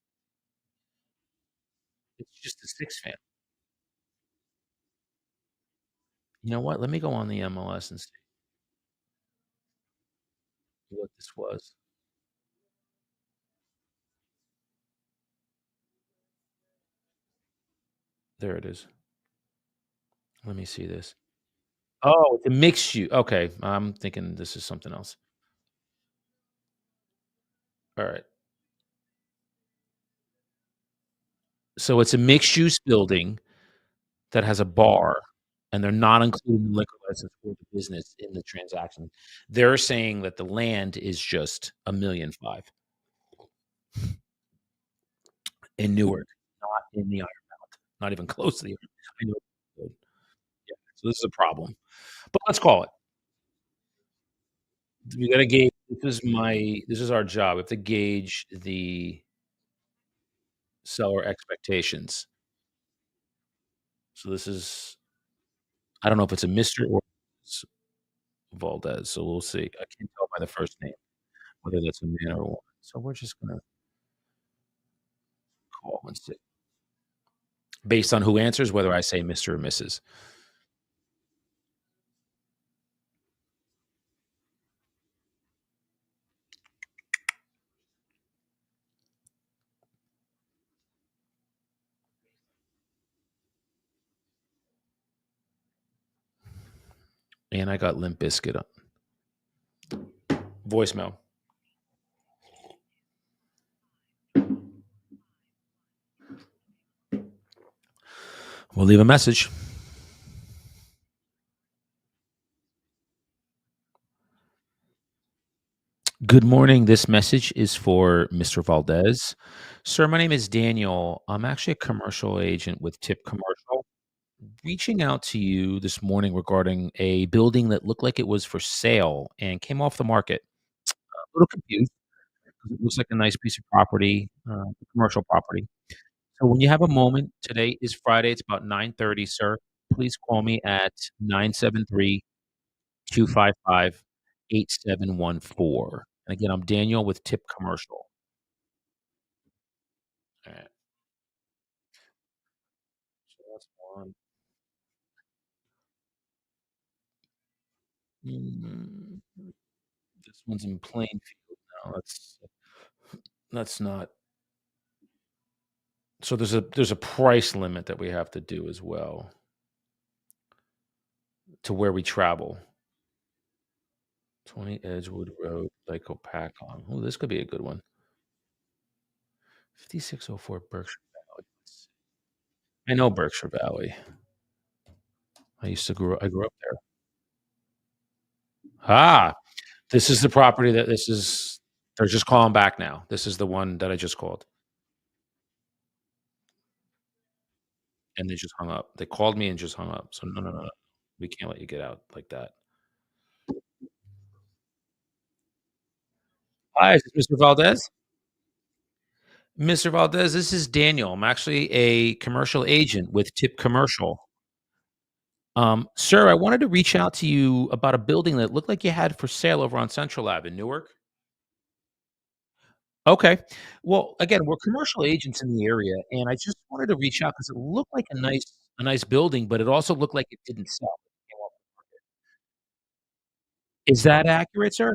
It's just a 6 fan. You know what? Let me go on the MLS and see what this was. There it is. Let me see this. Oh, it's a mixed use. Okay, I'm thinking this is something else. Alright. So it's a mixed use building that has a bar, and they're not including the liquor license for the business in the transaction. They're saying that the land is just 1,500,000 in Newark, not in the Iron not even close to the I know. Yeah, so this is a problem, but let's call it. We gotta gauge this is our job. We have to gauge the seller expectations. So this is I don't know if it's a Mr. or S Valdez, so we'll see. I can't tell by the first name whether that's a man or a woman. So we're just gonna call and see. Based on who answers, whether I say Mr. or Mrs. And I got Limp Bizkit up. Voicemail. We'll leave a message. Good morning. This message is for Mr. Valdez. Sir, my name is Daniel. I'm actually a commercial agent with Tip Commercial. Reaching out to you this morning regarding a building that looked like it was for sale and came off the market. A little confused because it looks like a nice piece of property, commercial property. So when you have a moment, today is Friday. It's about 9:30, sir. Please call me at 973-255-8714. And again, I'm Daniel with Tip Commercial. All right. So that's one. Mm, this one's in Plainfield now. That's not. So there's a price limit that we have to do as well to where we travel. 20 Edgewood Road, Lake Opakon. Oh, this could be a good one. 5604 Berkshire Valley. I know Berkshire Valley. I grew up there. Ah, this is the property that this is they're just calling back now. This is the one that I just called, and they just hung up. They called me and just hung up. So no, no, no, no. We can't let you get out like that. Hi, is this Mr. Valdez? Mr. Valdez, this is Daniel. I'm actually a commercial agent with Tip Commercial. Sir, I wanted to reach out to you about a building that looked like you had for sale over on Central Ave in Newark. Okay. Well, again, we're commercial agents in the area, and I just wanted to reach out because it looked like a nice building, but it also looked like it didn't sell. Is that accurate, sir?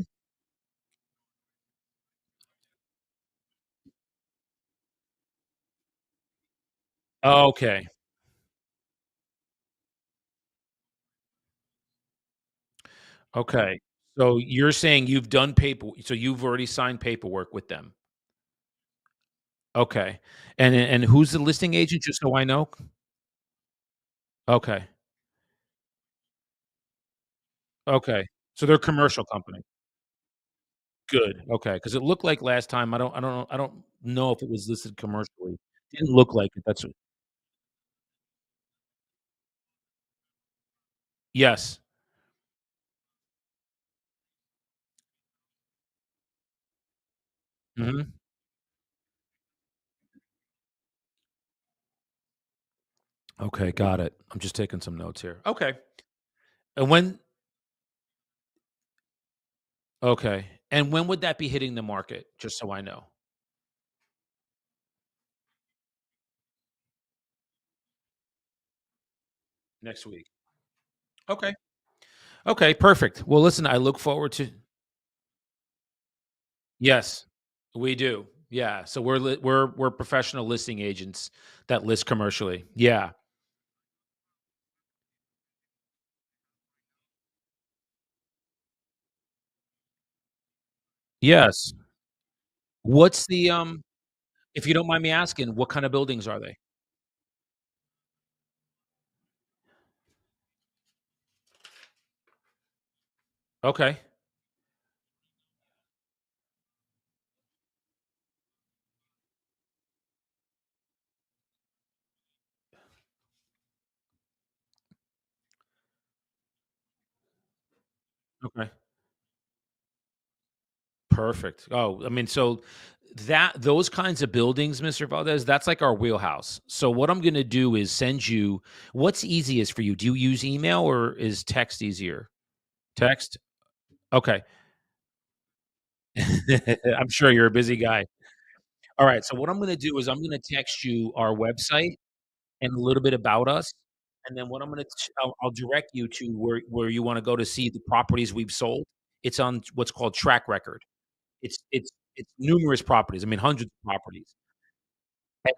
Okay. Okay. So you're saying you've already signed paperwork with them. Okay. And who's the listing agent, just so I know? Okay. Okay. So they're a commercial company. Good, okay, because it looked like last time, I don't know if it was listed commercially. Didn't look like it, that's what. Yes. Mhm. Okay, got it. I'm just taking some notes here. Okay. And when Okay. And when would that be hitting the market? Just so I know. Next week. Okay. Okay, perfect. Well, listen, I look forward to. Yes, we do. Yeah, so we're professional listing agents that list commercially. Yeah. Yes. What's the, if you don't mind me asking, what kind of buildings are they? Okay. Okay. Perfect. Oh, I mean, so that those kinds of buildings, Mr. Valdez, that's like our wheelhouse. So what I'm gonna do is send you what's easiest for you? Do you use email or is text easier? Text? Okay. I'm sure you're a busy guy. All right. So what I'm gonna do is I'm gonna text you our website and a little bit about us. And then what I'm gonna I'll direct you to where you want to go to see the properties we've sold. It's on what's called track record. It's numerous properties. I mean, hundreds of properties.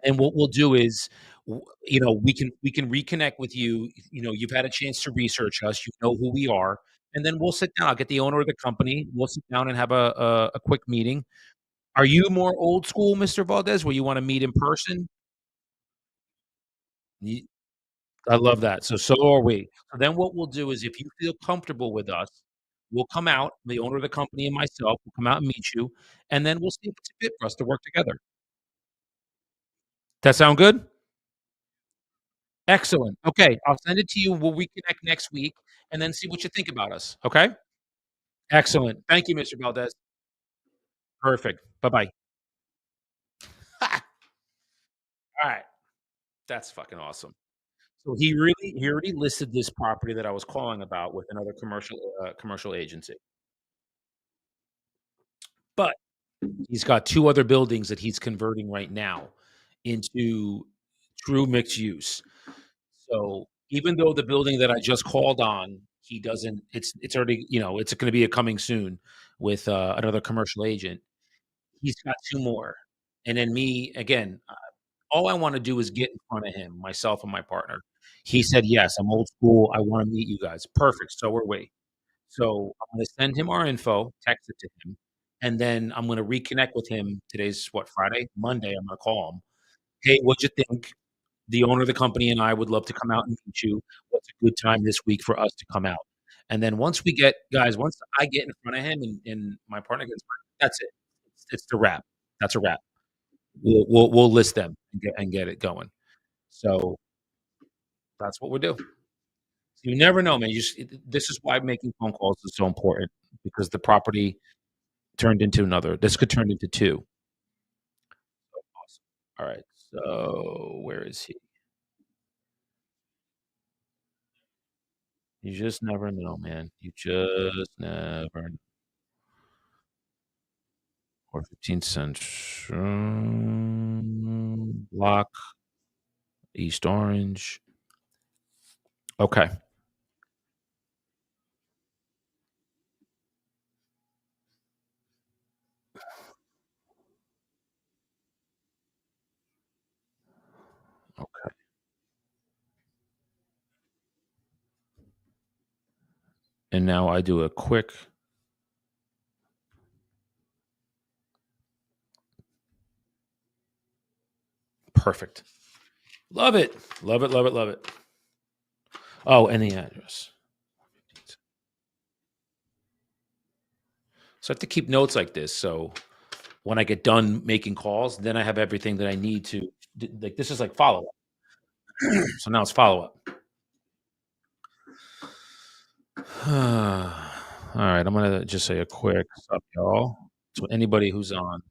And what we'll do is, we can reconnect with you. You've had a chance to research us. You know who we are, and then we'll sit down. I'll get the owner of the company. We'll sit down and have a quick meeting. Are you more old school, Mr. Valdez, where you want to meet in person? Ye I love that. So are we. So then what we'll do is if you feel comfortable with us, we'll come out, the owner of the company and myself will come out and meet you, and then we'll see if it's a fit for us to work together. That sound good? Excellent. Okay, I'll send it to you. We'll reconnect next week and then see what you think about us, okay? Excellent. Thank you, Mr. Valdez. Perfect. Bye-bye. Alright. That's fucking awesome. So he already listed this property that I was calling about with another commercial agency, but he's got 2 other buildings that he's converting right now into true mixed use. So, even though the building that I just called on, he doesn't it's already it's gonna be a coming soon with, another commercial agent. He's got 2 more. And then me, again, all I wanna do is get in front of him, myself and my partner. He said, "Yes, I'm old school. I wanna meet you guys." Perfect, so are we. So, I'm gonna send him our info, text it to him, and then I'm gonna reconnect with him. Today's what, Friday? Monday, I'm gonna call him. "Hey, what'd you think? The owner of the company and I would love to come out and meet you. What's a good time this week for us to come out?" And then once I get in front of him and my partner gets that's it. It's the wrap. That's a wrap. We'll list them and get it going. So, that's what we'll do. You never know, man. This is why making phone calls is so important because the property turned into another. This could turn into 2. Awesome. Alright, so where is he? You just never know, man. You just never or 15 cents. Block, East Orange. Okay, okay. And now I do a quick perfect. Love it. Love it, love it, love it. Oh, and the address. So I have to keep notes like this. So when I get done making calls, then I have everything that I need to like this is like follow up. So now it's follow up. All right, I'm gonna just say a quick sup, y'all. So anybody who's on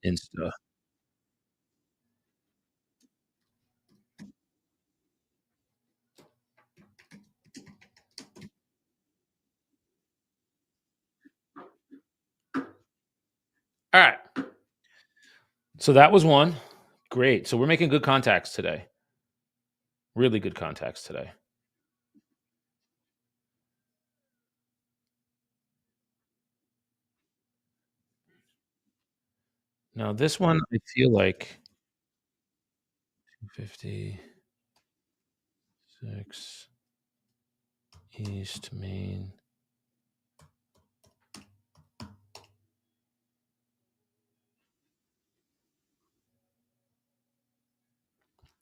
Insta. All right. So that was one. Great. So we're making good contacts today. Really good contacts today. Now this one I feel like 56 East Main.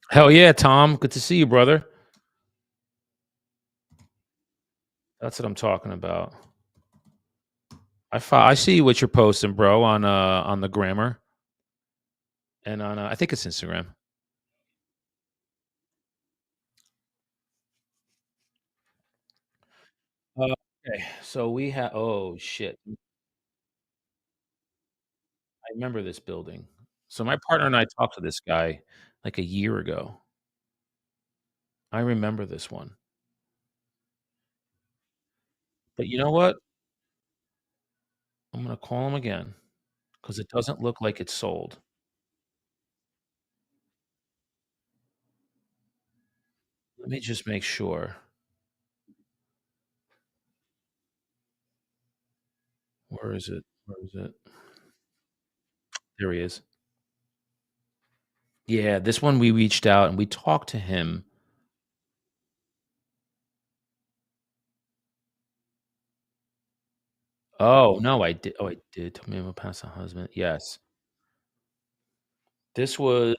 Hell yeah, Tom. Good to see you, brother. That's what I'm talking about. I see what you're posting, bro, on the grammar and on I think it's Instagram. Okay, so we have oh shit, I remember this building. So my partner and I talked to this guy like a year ago. I remember this one. But you know what? I'm gonna call him again because it doesn't look like it's sold. Let me just make sure. Where is it? Where is it? There he is. Yeah, this one we reached out and we talked to him. Oh, no, I did. Oh, I did. Tell me about past a husband. Yes. This was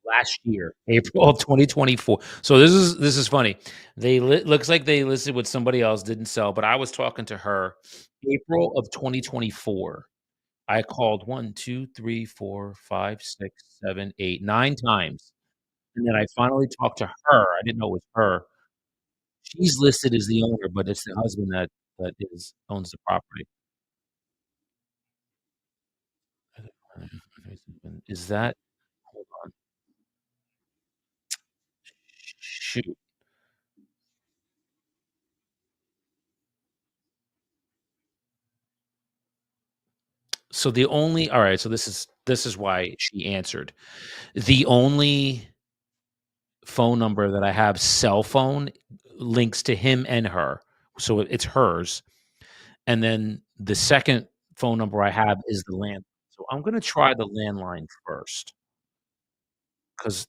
last year, April of 2024. So this is funny. Looks like they listed with somebody else, didn't sell, but I was talking to her April of 2024. I called 1, 2, 3, 4, 5, 6, 7, 8, 9 times, and then I finally talked to her. I didn't know it was her. She's listed as the owner, but it's the husband that is owns the property. Is that hold on. Shoot. So the only alright, so this is why she answered. The only phone number that I have cell phone links to him and her, so it's hers, and then the second phone number I have is the land. So I'm gonna try the landline first because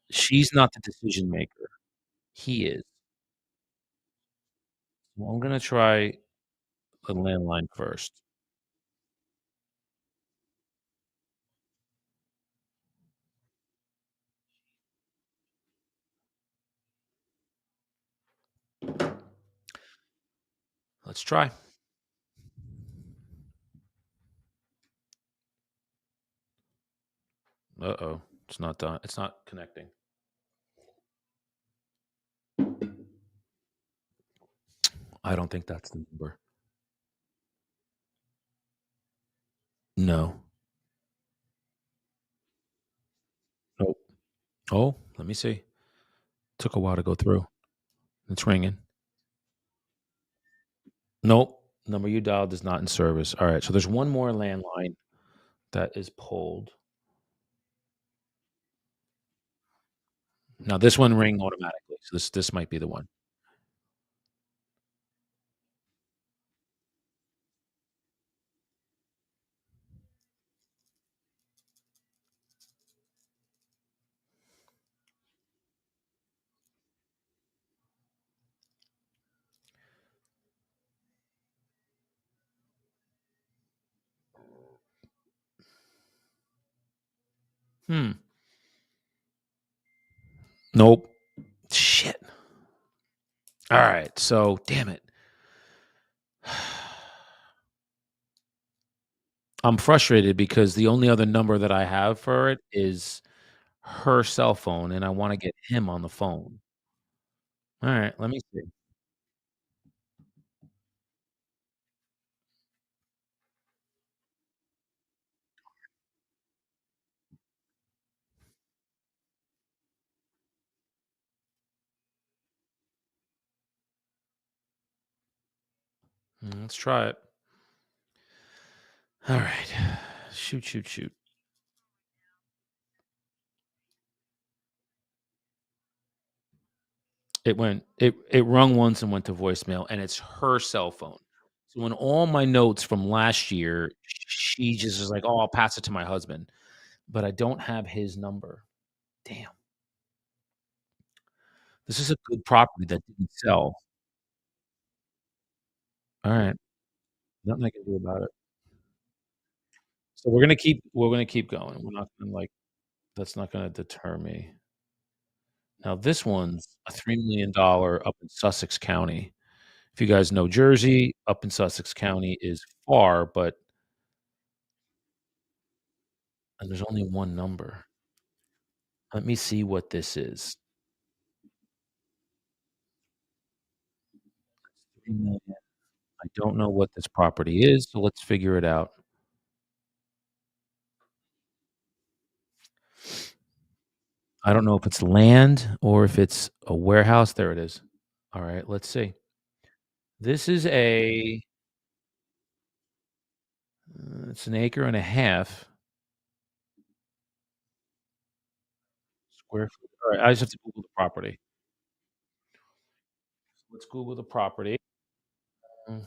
she's not the decision maker. He is. Well, I'm gonna try the landline first. Let's try. Uh-oh, it's not done. It's not connecting. I don't think that's the number. No. Nope. Oh, let me see. Took a while to go through. It's ringing. Nope. Number you dialed is not in service. All right. So there's one more landline that is pulled. Now this one ring automatically. So this might be the one. Hmm. Nope. Shit. All right. So damn it. I'm frustrated because the only other number that I have for it is her cell phone, and I wanna get him on the phone. Alright, let me see. Let's try it. Alright. Shoot, shoot, shoot. It rung once and went to voicemail, and it's her cell phone. So in all my notes from last year, she just is like, "Oh, I'll pass it to my husband," but I don't have his number. Damn. This is a good property that didn't sell. Alright, nothing I can do about it. So we're gonna keep going. We're not gonna, like that's not gonna deter me. Now this one's a $3 million up in Sussex County. If you guys know Jersey, up in Sussex County is far, but and there's only one number. Let me see what this is. 3,000,000. I don't know what this property is, so let's figure it out. I don't know if it's land or if it's a warehouse. There it is. Alright, let's see. This is it's an acre and a half square foot. Alright, I just have to Google the property. Let's Google the property. Mm,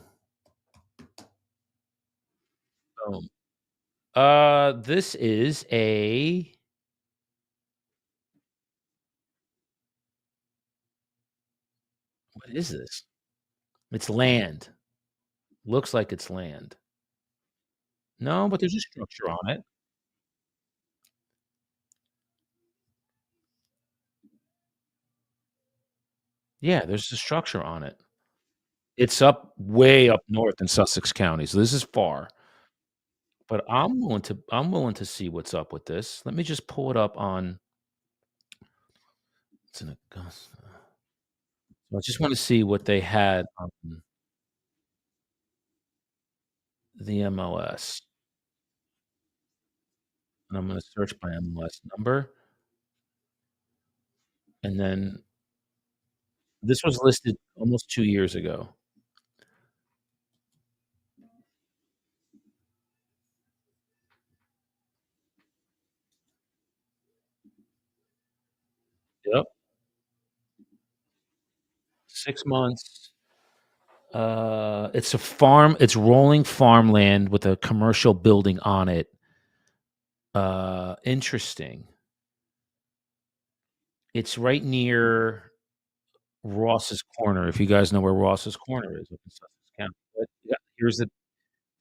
boom. This is a what is this? It's land. Looks like it's land. No, but there's a structure on it. Yeah, there's a structure on it. It's up way up north in Sussex County, so this is far, but I'm willing to see what's up with this. Let me just pull it up on it's in Augusta. So I just wanna see what they had on the MLS, and I'm gonna search by MLS number, and then this was listed almost 2 years ago. Yep, 6 months. It's rolling farmland with a commercial building on it. Interesting. It's right near Ross's Corner, if you guys know where Ross's Corner is up in Sussex County. But, yeah, here's the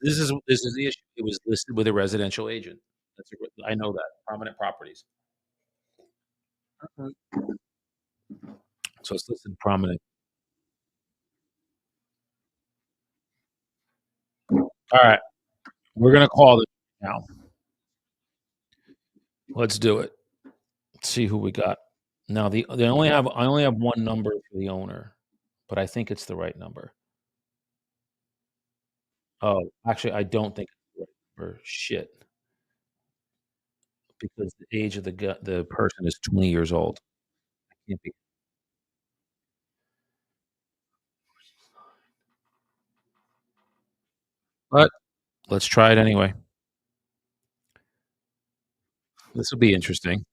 this is the issue. It was listed with a residential agent. That's a re I know that. Prominent properties. Mhm. So it's listed prominent. Alright, we're gonna call it now. Let's do it. Let's see who we got. Now I only have 1 number for the owner, but I think it's the right number. Oh, actually, I don't think it's the right number. Shit, because the age of the person is 20 years old. Can't be but let's try it anyway. This will be interesting.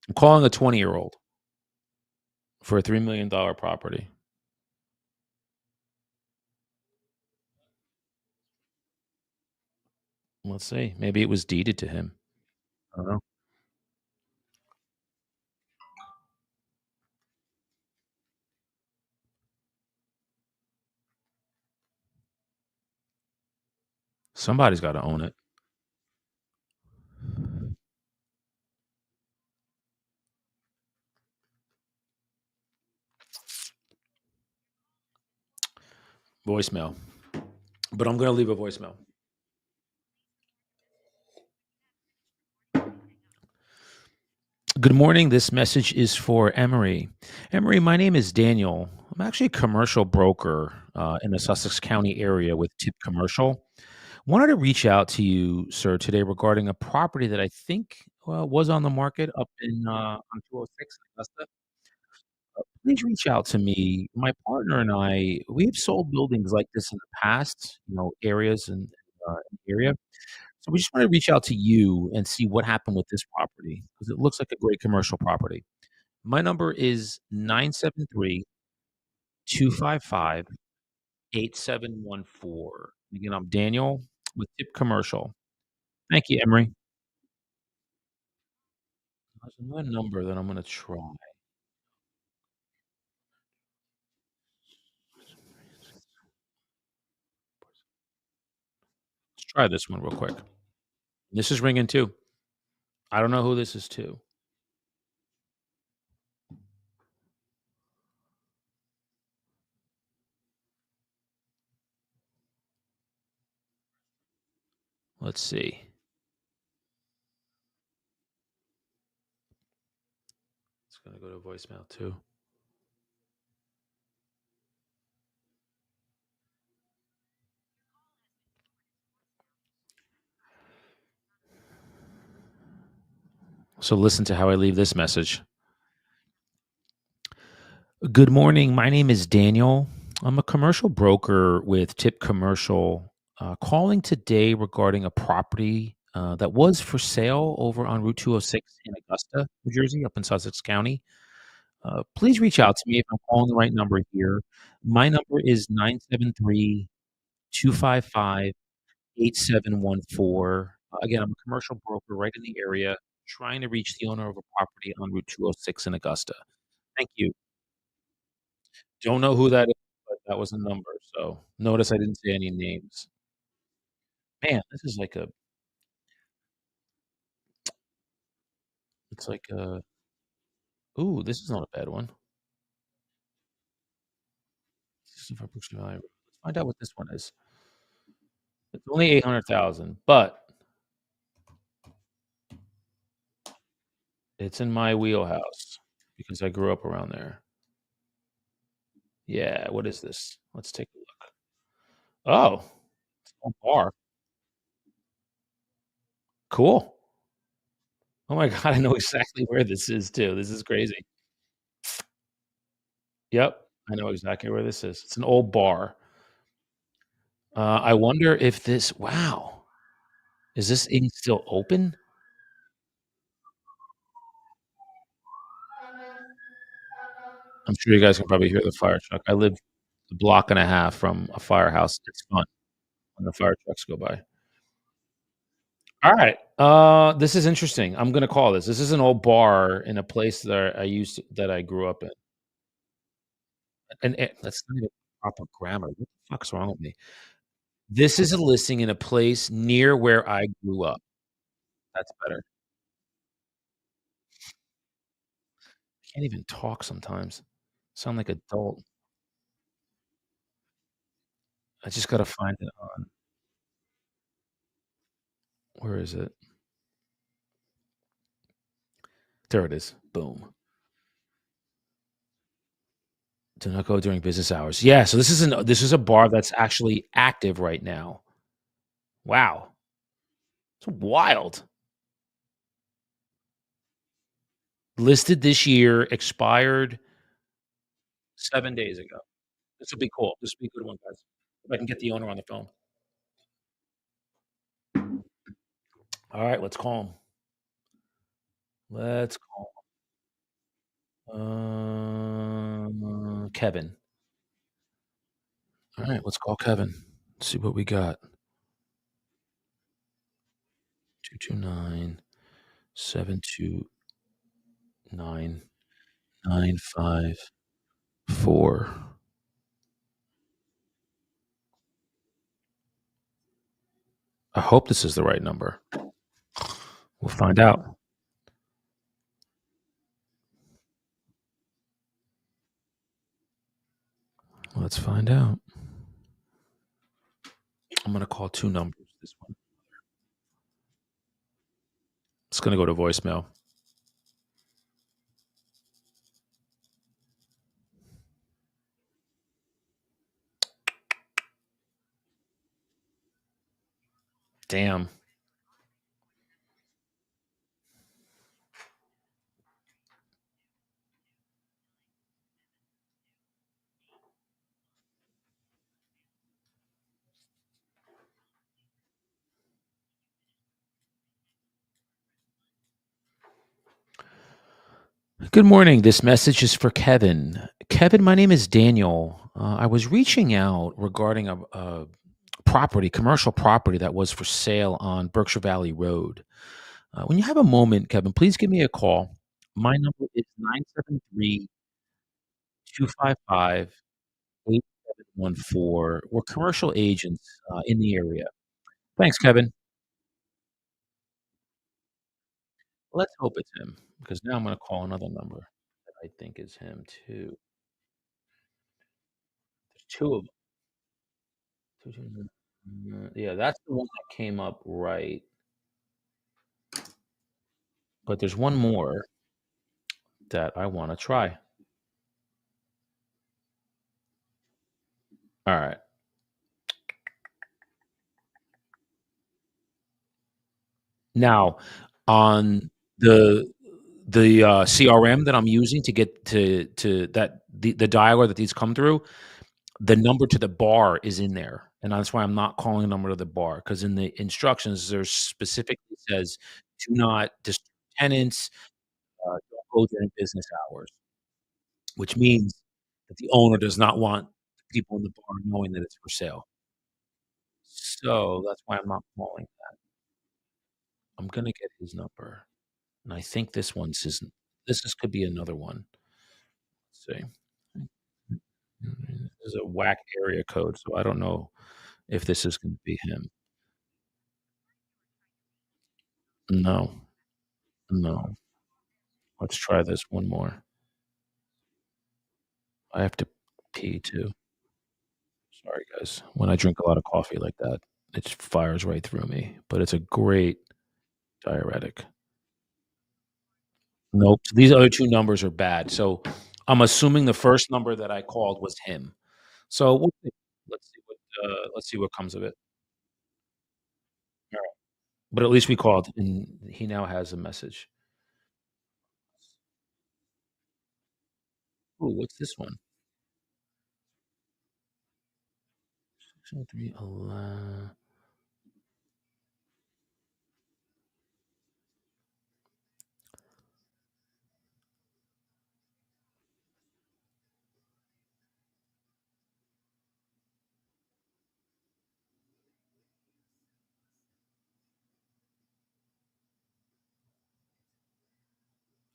I'm calling a 20-year-old for a $3 million property. Let's see. Maybe it was deeded to him. I don't know. Somebody's gotta own it. Voicemail. But I'm gonna leave a voicemail. Good morning. This message is for Emery. Emery, my name is Daniel. I'm actually a commercial broker in the Sussex County area with Tip Commercial. Wanted to reach out to you, sir, today regarding a property that I think was on the market up in on 206 in Augusta. Please reach out to me. My partner and I, we've sold buildings like this in the past, areas in the area. So we just want to reach out to you and see what happened with this property because it looks like a great commercial property. My number is 973-255-8714. Again, I'm Daniel with Tip Commercial. Thank you, Emery. There's another number that I'm gonna try. Let's try this one real quick. This is ringing too. I don't know who this is to. Let's see. It's gonna go to voicemail too. So listen to how I leave this message. Good morning. My name is Daniel. I'm a commercial broker with Tip Commercial. Calling today regarding a property that was for sale over on Route 206 in Augusta, New Jersey, up in Sussex County. Please reach out to me if I'm calling the right number here. My number is 973-255-8714. Again, I'm a commercial broker right in the area trying to reach the owner of a property on Route 206 in Augusta. Thank you. Don't know who that is, but that was a number, so notice I didn't say any names. Man, this is like a it's like a ooh, this is not a bad one. This is for Berkshire Valley. Let's find out what this one is. It's only 800,000, but it's in my wheelhouse because I grew up around there. Yeah, what is this? Let's take a look. Oh, it's a bar. Cool. Oh my god, I know exactly where this is too. This is crazy. Yep, I know exactly where this is. It's an old bar. I wonder if this wow. Is this thing still open? I'm sure you guys can probably hear the fire truck. I live a block and a half from a firehouse. It's fun when the fire trucks go by. Alright, this is interesting. I'm gonna call this. This is an old bar in a place that I grew up in. And that's not even proper grammar. What the fuck's wrong with me? This is a listing in a place near where I grew up. That's better. I can't even talk sometimes. Sound like adult. I just gotta find it on where is it? There it is. Boom. Do not go during business hours. Yeah, so this is a bar that's actually active right now. Wow. It's wild. Listed this year, expired 7 days ago. This will be cool. This will be a good one, guys. If I can get the owner on the phone. Alright, let's call him. Let's call Kevin. Alright, let's call Kevin. See what we got. 229-729-9554. I hope this is the right number. We'll find out. Let's find out. I'm gonna call 2 numbers this one. It's gonna go to voicemail. Damn. Good morning. This message is for Kevin. Kevin, my name is Daniel. I was reaching out regarding a property, commercial property that was for sale on Berkshire Valley Road. When you have a moment, Kevin, please give me a call. My number is 973-255-8714. We're commercial agents in the area. Thanks, Kevin. Let's hope it's him because now I'm going to call another number that I think is him too. There's two of them. Yeah, that's the one that came up right, but there's one more that I wanna try. Alright. Now, on the CRM that I'm using to get to that the dialer that these come through, the number to the bar is in there, and that's why I'm not calling a number to the bar because in the instructions, there's specifically says, "Do not disturb tenants, don't go during business hours," which means that the owner does not want people in the bar knowing that it's for sale. So, that's why I'm not calling. I'm gonna get his number, and I think this one's his this is could be another one. Let's see. This is a whack area code, so I don't know if this is gonna be him. No, no. Let's try this one more. I have to pee too. Sorry, guys. When I drink a lot of coffee like that, it just fires right through me, but it's a great diuretic. Nope. These other 2 numbers are bad, so I'm assuming the first number that I called was him. So we'll see. Let's see what comes of it. Alright. But at least we called, and he now has a message. Ooh, what's this one? 603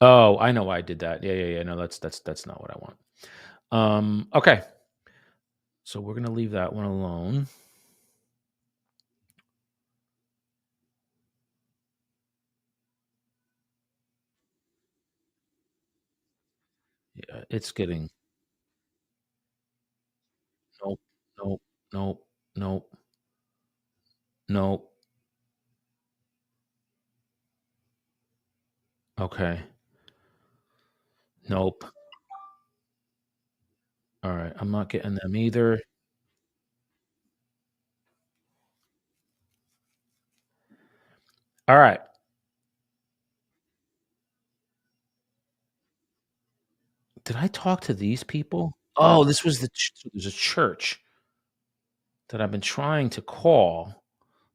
Oh, I know why I did that. Yeah, yeah, yeah. No, that's not what I want. Okay. So we're gonna leave that one alone. Yeah, it's getting nope, nope, nope, nope, nope. Okay. Nope. Alright, I'm not getting them either. Alright. Did I talk to these people? Oh, this was the so there's a church that I've been trying to call.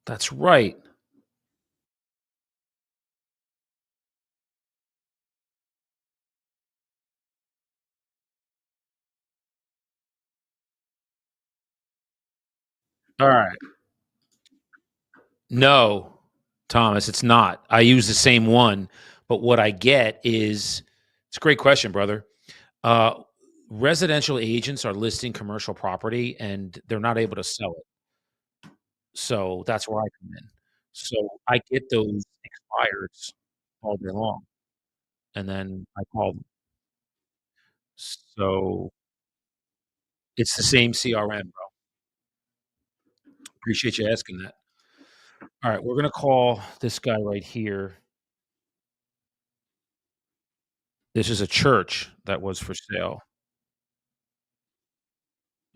That's right. Alright. No, Thomas, it's not. I use the same one, but what I get is it's a great question, brother. Uh, Residential agents are listing commercial property and they're not able to sell it. So that's where I come in. So I get those expireds all day long, and then I call them. So it's the same CRM, bro. Appreciate you asking that. All right, we're gonna call this guy right here. This is a church that was for sale.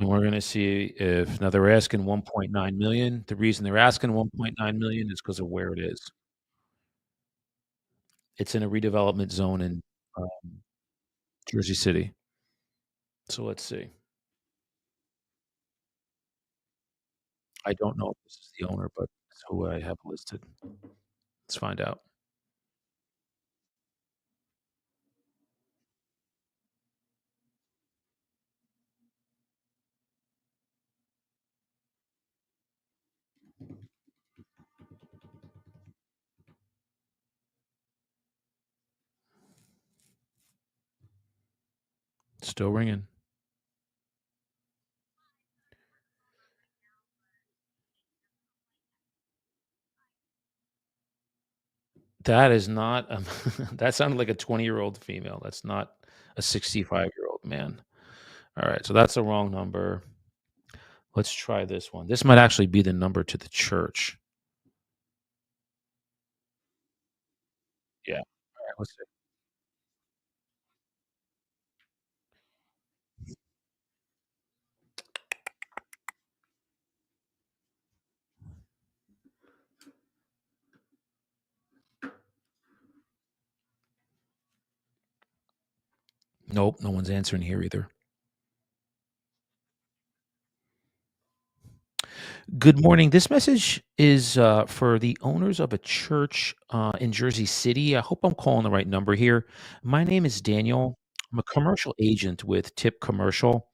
And we're gonna see if now they're asking 1,900,000. The reason they're asking 1,900,000 is because of where it is. It's in a redevelopment zone in, Jersey City. So let's see. I don't know if this is the owner, but it's who I have listed. Let's find out. Still ringing. That is not, that sounded like a 20-year-old female. That's not a 65-year-old man. Alright, so that's the wrong number. Let's try this one. This might actually be the number to the church. Yeah. Alright, let's see. Nope, no one's answering here either. Good morning. This message is for the owners of a church in Jersey City. I hope I'm calling the right number here. My name is Daniel. I'm a commercial agent with Tip Commercial.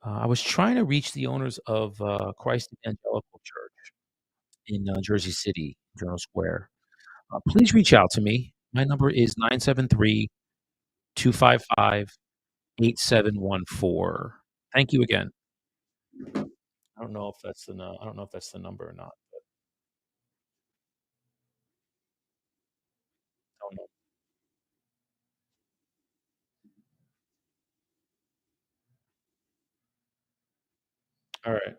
I was trying to reach the owners of Christ Evangelical Church in Jersey City, Journal Square. Please reach out to me. My number is 973-255-8714. Thank you again. I don't know if that's the I don't know if that's the number or not. Don't know. All right.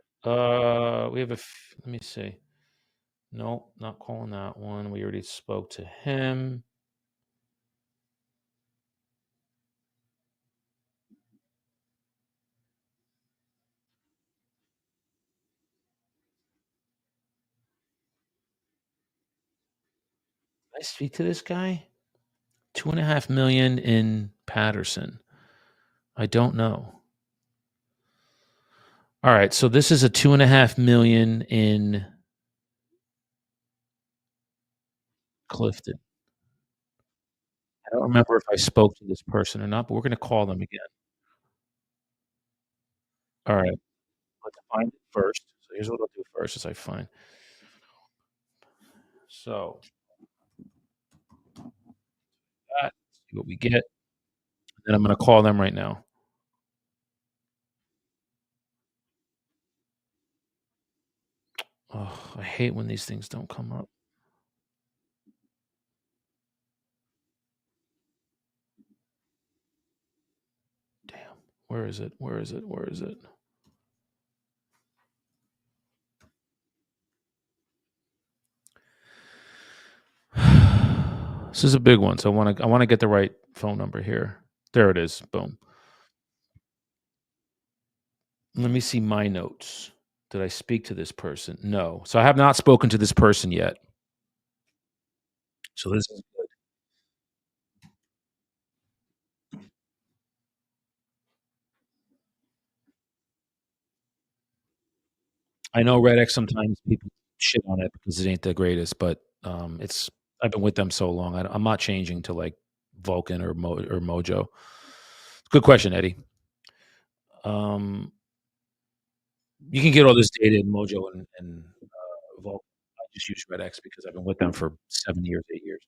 We have let me see. Nope, not calling that one. We already spoke to him. Did I speak to this guy? 2.5 million in Patterson. I don't know. All right, so this is a 2.5 million in Clifton. I don't remember if I spoke to this person or not, but we're gonna call them again. All right, let's find it first. So here's what I'll do first is I find so that, see what we get, and then I'm gonna call them right now. Oh, I hate when these things don't come up. Damn. Where is it? Where is it? Where is it? This is a big one, so I wanna get the right phone number here. There it is. Boom. Let me see my notes. Did I speak to this person? No. So I have not spoken to this person yet. So this is good. I know Red X sometimes people shit on it because it ain't the greatest, but, it's I've been with them so long. I'm not changing to, like, Vulcan or Mojo. Good question, Eddie. Um, you can get all this data in Mojo and Vulcan. I just use Red X because I've been with them for 7 years, 8 years.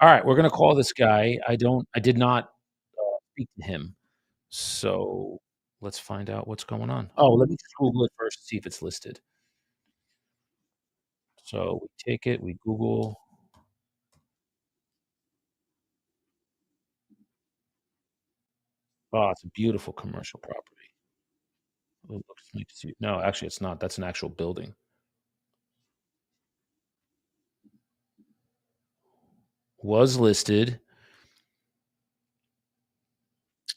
Alright, we're gonna call this guy. I did not, speak to him, so let's find out what's going on. Oh, let me just Google it first to see if it's listed. So we take it, we Google. Oh, it's a beautiful commercial property. It looks no, actually, it's not. That's an actual building. Was listed,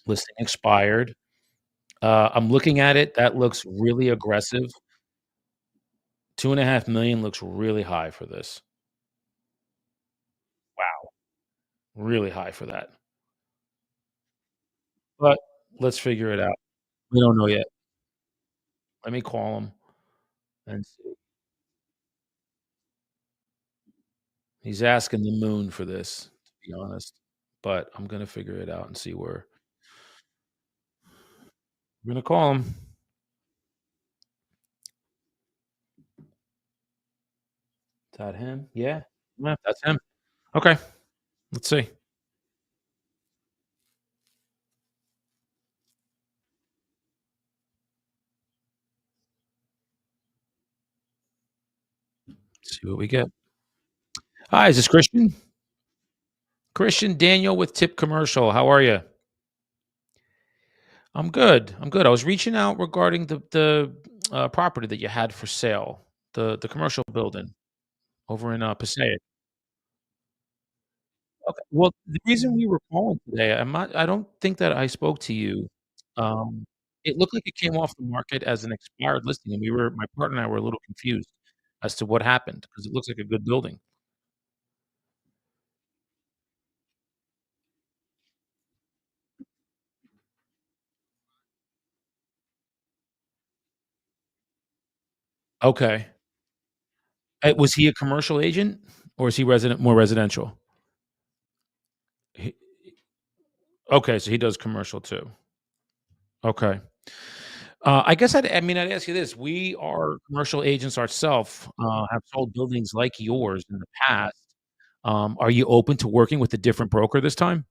listing expired. I'm looking at it. That looks really aggressive. 2.5 million looks really high for this. Wow, really high for that. But let's figure it out. We don't know yet. Let me call him and see. He's asking the moon for this, to be honest, but I'm gonna figure it out and see where I'm gonna call him. Is that him? Yeah. Yeah, that's him. Okay, let's see. See what we get. Hi, is this Christian? Christian Daniel with Tip Commercial. How are you? I'm good. I'm good. I was reaching out regarding the property that you had for sale, the commercial building over in Passaic. Okay. Well, the reason we were calling today, I don't think that I spoke to you. Um, it looked like it came off the market as an expired listing, and my partner and I were a little confused as to what happened because it looks like a good building. Okay. Was he a commercial agent or is he more residential? He, okay, so he does commercial too. Okay. I'd ask you this. We are commercial agents ourselves, have sold buildings like yours in the past. Are you open to working with a different broker this time?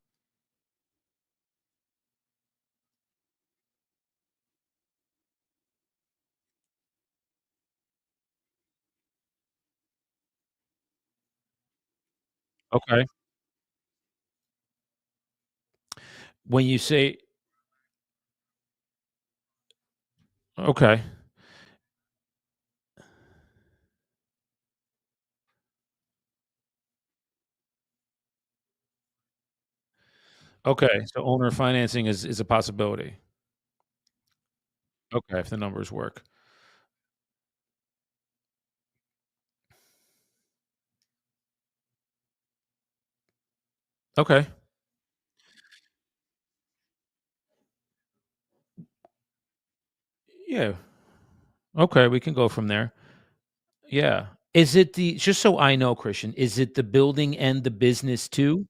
Okay. When you say okay. Okay, so owner financing is a possibility. Okay, if the numbers work. Okay. Yeah. Okay, we can go from there. Yeah. Is it the just so I know, Christian, is it the building and the business too?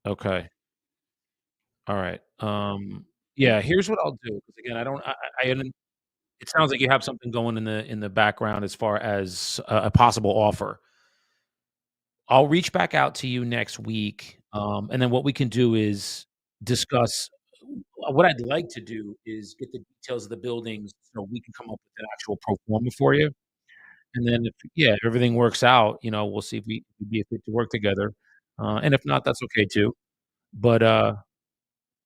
Okay. All right. Yeah, here's what I'll do because again, I didn't it sounds like you have something going in the background as far as a possible offer. I'll reach back out to you next week, and then what we can do is discuss what I'd like to do is get the details of the buildings so we can come up with an actual pro forma for you, and then if everything works out, we'll see if we'd be a fit to work together, and if not, that's okay too, but,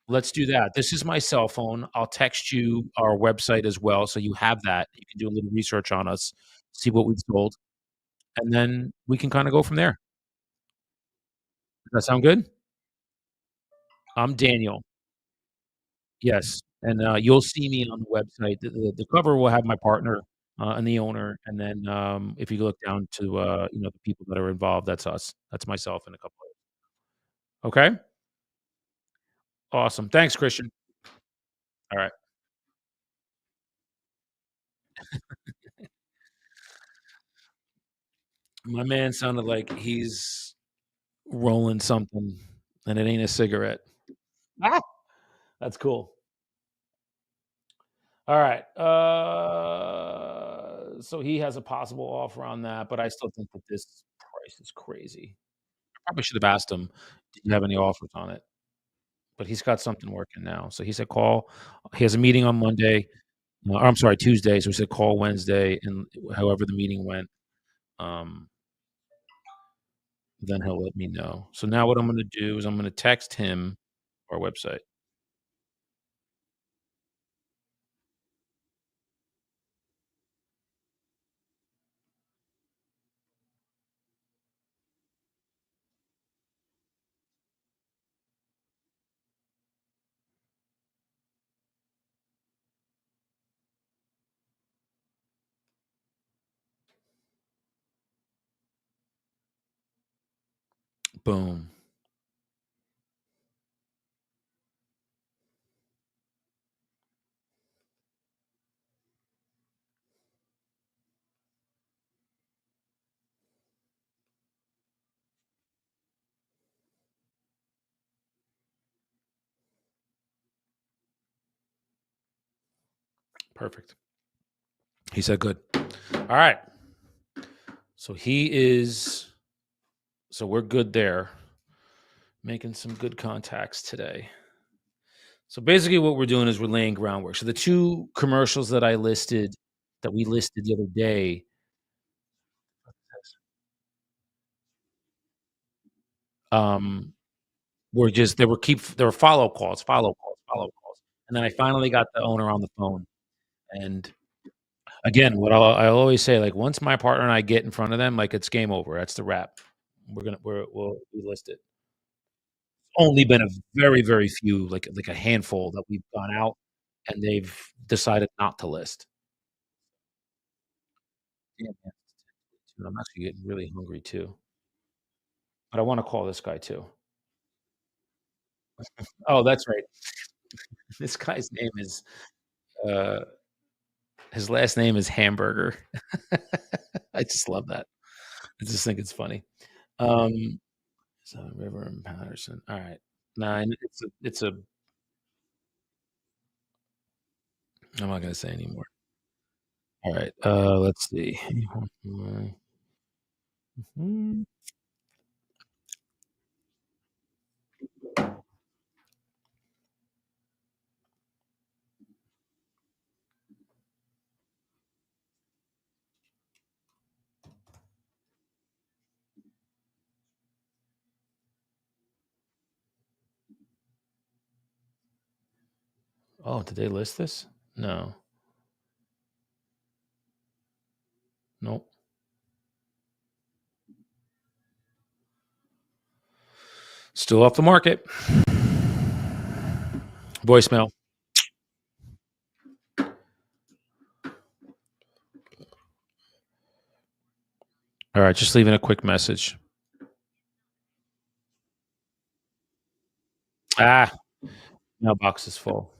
let's do that. This is my cell phone. I'll text you our website as well, so you have that. You can do a little research on us, see what we've sold, and then we can kinda go from there. Does that sound good? I'm Daniel. Yes, and, you'll see me on the website. The cover will have my partner, and the owner, and then, if you look down to, the people that are involved, that's us. That's myself and a couple others. Okay? Awesome. Thanks, Christian. Alright. My man sounded like he's rolling something, and it ain't a cigarette. Ah! That's cool. Alright, so he has a possible offer on that, but I still think that this price is crazy. Probably should have asked him, "Do you have any offers on it?" But he's got something working now. So he said, "Call." He has a meeting on Monday, or I'm sorry, Tuesday. So he said, "Call Wednesday," and however the meeting went, um, then he'll let me know. So now what I'm gonna do is I'm gonna text him our website. Boom. Perfect. He said good. All right. So he is so we're good there. Making some good contacts today. So basically what we're doing is we're laying groundwork. So the two commercials that we listed the other day, um, were just they were follow calls. And then I finally got the owner on the phone. And again, what I always say, like once my partner and I get in front of them, like it's game over. That's the wrap. We'll be listed. Only been a very, very few, like a handful that we've gone out and they've decided not to list. Yeah, man. Dude, I'm actually getting really hungry too, but I wanna call this guy too. Oh, that's right. This guy's name is, uh his last name is Hamburger. I just love that. I just think it's funny. Um, so River and Patterson. Alright. 9, I'm not gonna say anymore. Alright, let's see. Mhm. Oh, did they list this? No. Nope. Still off the market. Voicemail. Alright, just leaving a quick message. Ah, mailbox is full.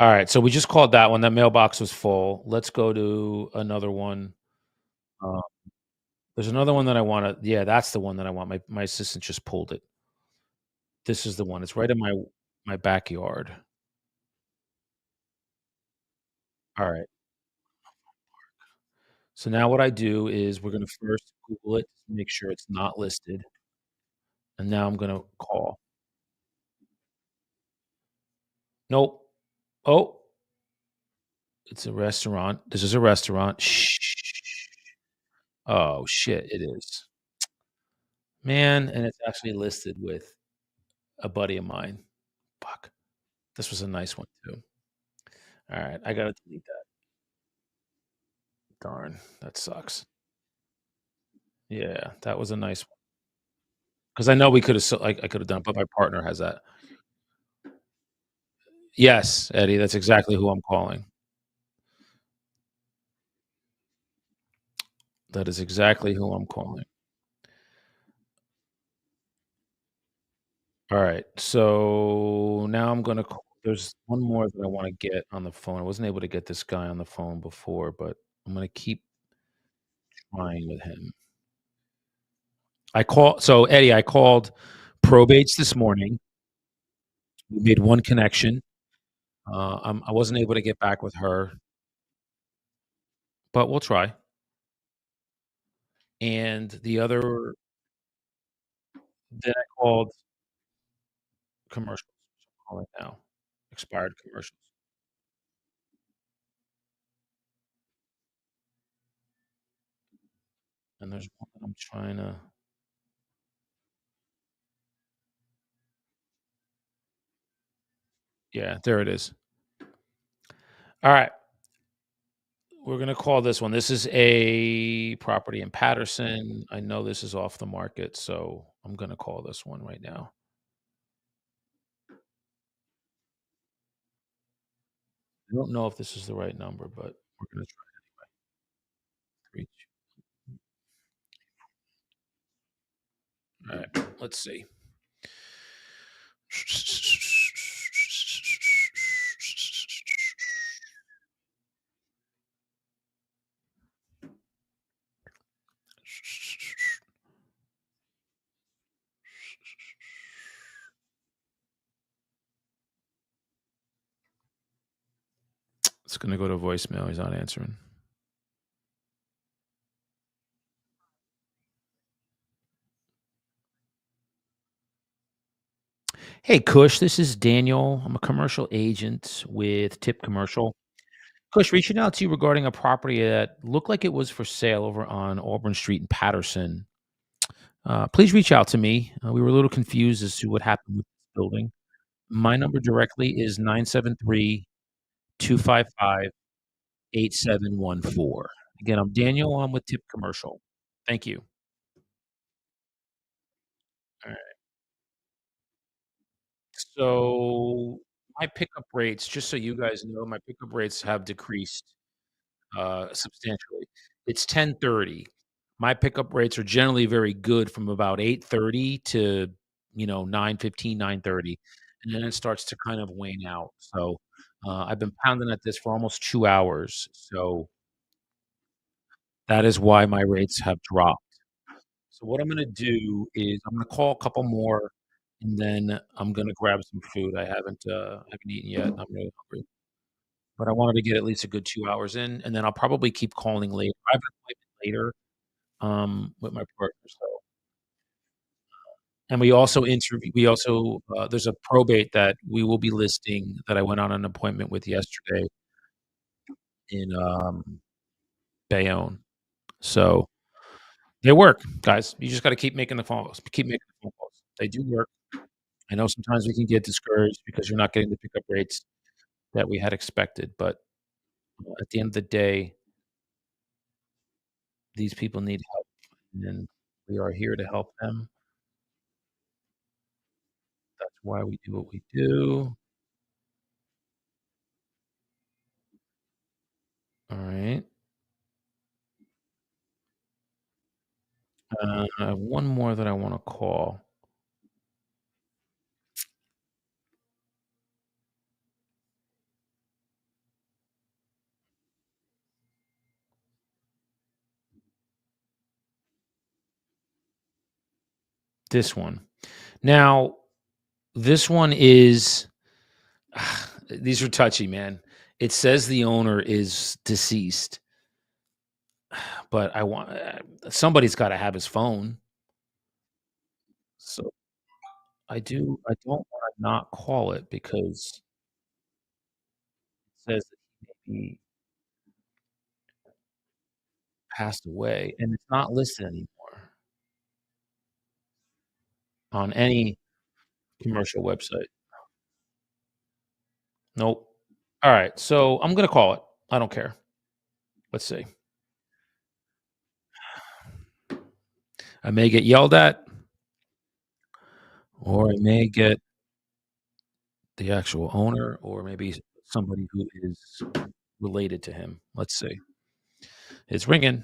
Alright, so we just called that one. That mailbox was full. Let's go to another one. Uh, there's another one that I wanna yeah, that's the one that I want. My assistant just pulled it. This is the one. It's right in my backyard. Alright. So now what I do is we're gonna first Google it to make sure it's not listed, and now I'm gonna call. Nope. Oh, it's a restaurant. This is a restaurant. Shh. Oh, shit, it is. Man, and it's actually listed with a buddy of mine. Fuck. This was a nice one too. Alright, I gotta delete that. Darn, that sucks. Yeah, that was a nice one. Because I know we coulda I coulda done, but my partner has that. Yes, Eddie, that's exactly who I'm calling. That is exactly who I'm calling. Alright, so now I'm gonna call there's one more that I wanna get on the phone. I wasn't able to get this guy on the phone before, but I'm gonna keep trying with him. Eddie, I called probates this morning. We made one connection. I wasn't able to get back with her, but we'll try. And the other that I called commercials. I'm calling now. Expired commercials. And there's one that I'm trying to yeah, there it is. All right. We're gonna call this one. This is a property in Patterson. I know this is off the market, so I'm gonna call this one right now. I don't know if this is the right number, but we're gonna try to reach. All right, let's see. It's gonna go to voicemail. He's not answering. Hey, Kush, this is Daniel. I'm a commercial agent with Tip Commercial. Kush, reaching out to you regarding a property that looked like it was for sale over on Auburn Street in Patterson. Please reach out to me. We were a little confused as to what happened with this building. My number directly is 973-255-8714. Again, I'm Daniel. I'm with Tip Commercial. Thank you. All right. So my pickup rates, just so you guys know, my pickup rates have decreased substantially. It's 10:30. My pickup rates are generally very good from about 8:30 to, 9:15, 9:30, and then it starts to kind of wane out. So, I've been pounding at this for almost 2 hours, so that is why my rates have dropped. So what I'm gonna do is I'm gonna call a couple more, and then I'm gonna grab some food. I haven't eaten yet, and I'm really hungry. But I wanted to get at least a good 2 hours in, and then I'll probably keep calling later. I have an appointment later, with my partner, so and there's a probate that we will be listing that I went on an appointment with yesterday in, Bayonne. So, they work, guys. You just gotta keep making the phone calls. Keep making the phone calls. They do work. I know sometimes we can get discouraged because you're not getting the pickup rates that we had expected, but, at the end of the day, these people need help, and we are here to help them. That's why we do what we do. Alright. I have one more that I wanna call. This one. Now, this one is these are touchy, man. It says the owner is deceased, but somebody's gotta have his phone. So, I don't wanna not call it because it says that he may be passed away, and it's not listed anymore on any commercial website. Nope. Alright, so I'm gonna call it. I don't care. Let's see. I may get yelled at, or I may get the actual owner, or maybe somebody who is related to him. Let's see. It's ringing.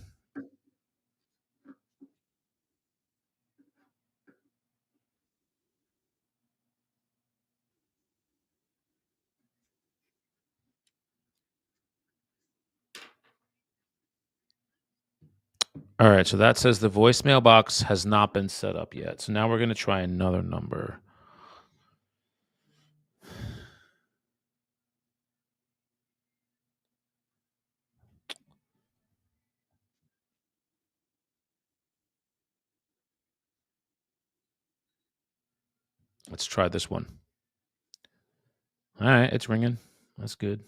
Alright, so that says the voicemail box has not been set up yet. So now we're gonna try another number. Let's try this one. Alright, it's ringing. That's good.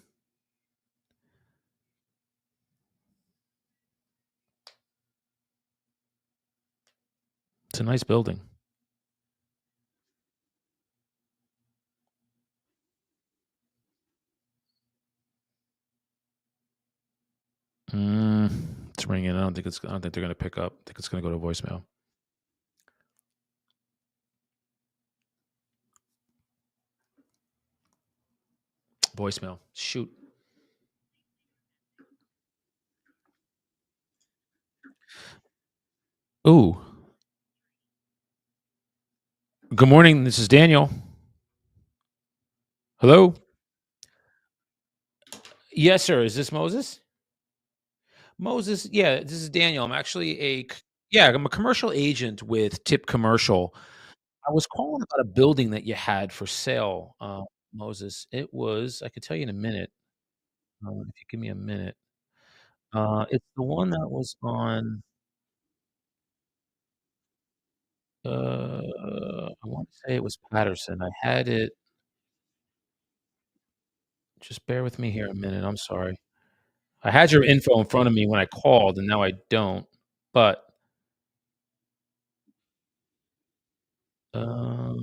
It's a nice building. Mm, it's ringing. I don't think they're gonna pick up. I think it's gonna go to voicemail. Voicemail. Shoot. Ooh. Good morning. This is Daniel. Hello. Yes, sir. Is this Moses? Moses. Yeah, this is Daniel. I'm actually yeah, I'm a commercial agent with Tip Commercial. I was calling about a building that you had for sale, Moses. It was. I could tell you in a minute. If you give me a minute. It's the one that was on. I want to say it was Patterson. I had it. Just bear with me here a minute. I'm sorry. I had your info in front of me when I called, and now I don't. But uh,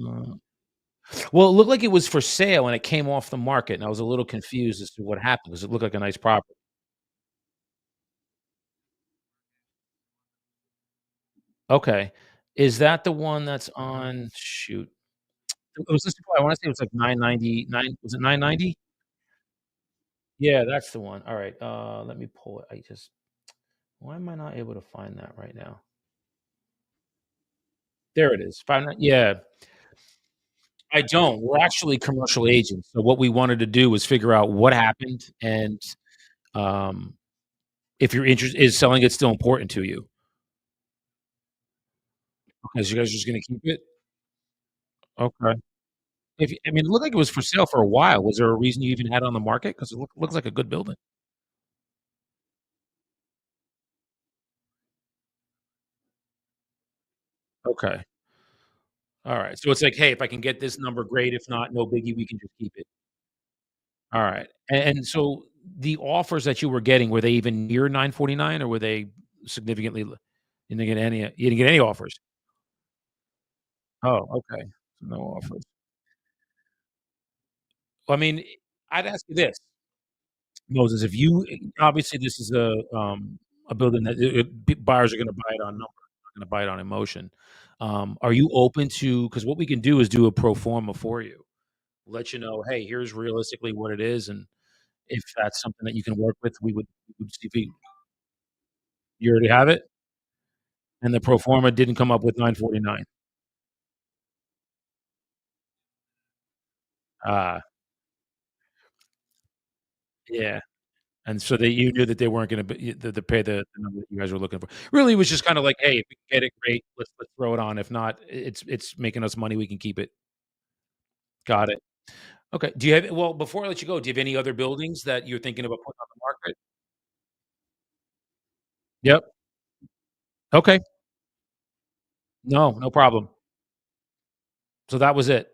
well, it looked like it was for sale and it came off the market, and I was a little confused as to what happened because it looked like a nice property. Okay. Is that the one that's on shoot, it was listed for I wanna say it was like 999 was it 990? Yeah, that's the one. Alright, let me pull it. I just why am I not able to find that right now? There it is. Five nine yeah, I don't. We're actually commercial agents, so what we wanted to do was figure out what happened and, um, if you're interested is selling it still important to you? Okay, so you guys are just gonna keep it? Okay. If I mean, it looked like it was for sale for a while. Was there a reason you even had it on the market? 'Cause it looks like a good building. Okay. Alright. So it's like, "Hey, if I can get this number, great. If not, no biggie. We can just keep it." Alright. And so the offers that you were getting, were they even near 949 or were they significantly l you didn't get any you didn't get any offers? Oh, okay. So no offers. Well, I mean, I'd ask you this, Moses, if you obviously, this is a building that buyers are gonna buy it on number, not gonna buy it on emotion. Are you open to? Because what we can do is do a pro forma for you. Let you know, "Hey, here's realistically what it is," and if that's something that you can work with, we would see if we you already have it? And the pro forma didn't come up with 949. Ah, yeah. And so that you knew that they weren't gonna be the pay the number that you guys were looking for. Really, it was just kinda like, "Hey, if we can get it, great. Let's throw it on. If not, it's making us money, we can keep it." Got it. Okay. Do you have well, before I let you go, do you have any other buildings that you're thinking about putting on the market? Yep. Okay. No, no problem. So that was it.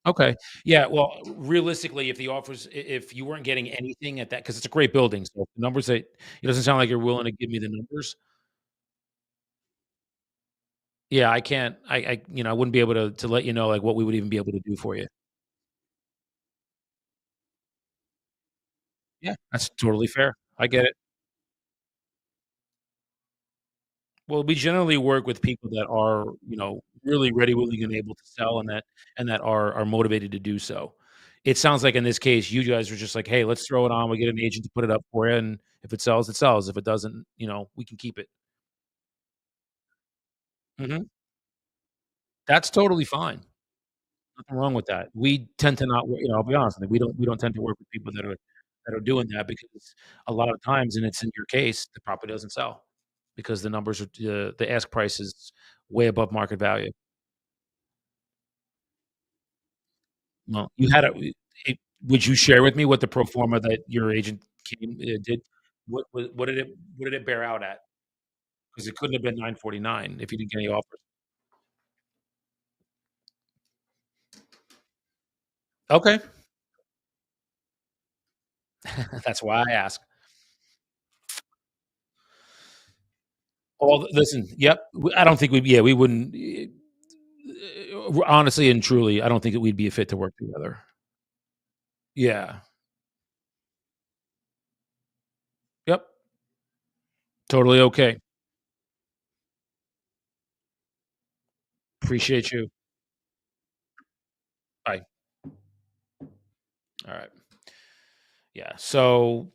Okay. Yeah, well, realistically, if the offers if you weren't getting anything at that because it's a great building, so the numbers that it doesn't sound like you're willing to give me the numbers. Yeah, I can't I wouldn't be able to let you know, like, what we would even be able to do for you. Yeah, that's totally fair. I get it. Well, we generally work with people that are, really ready, willing, and able to sell and that are motivated to do so. It sounds like in this case, you guys were just like, "Hey, let's throw it on. We get an agent to put it up for you, and if it sells, it sells. If it doesn't, we can keep it." Mhm. That's totally fine. Nothing wrong with that. We tend to not, I'll be honest with you, we don't tend to work with people that are doing that because a lot of times, and it's in your case, the property doesn't sell because the numbers are the ask price is way above market value. Well, you had a it would you share with me what the pro forma that your agent did? What did it bear out at? Because it couldn't have been 949 if you didn't get any offers. Okay. That's why I ask. Well, listen, yep, I don't think we wouldn't, honestly and truly, I don't think that we'd be a fit to work together. Yeah. Yep. Totally okay. Appreciate you. Bye. Alright. Yeah, so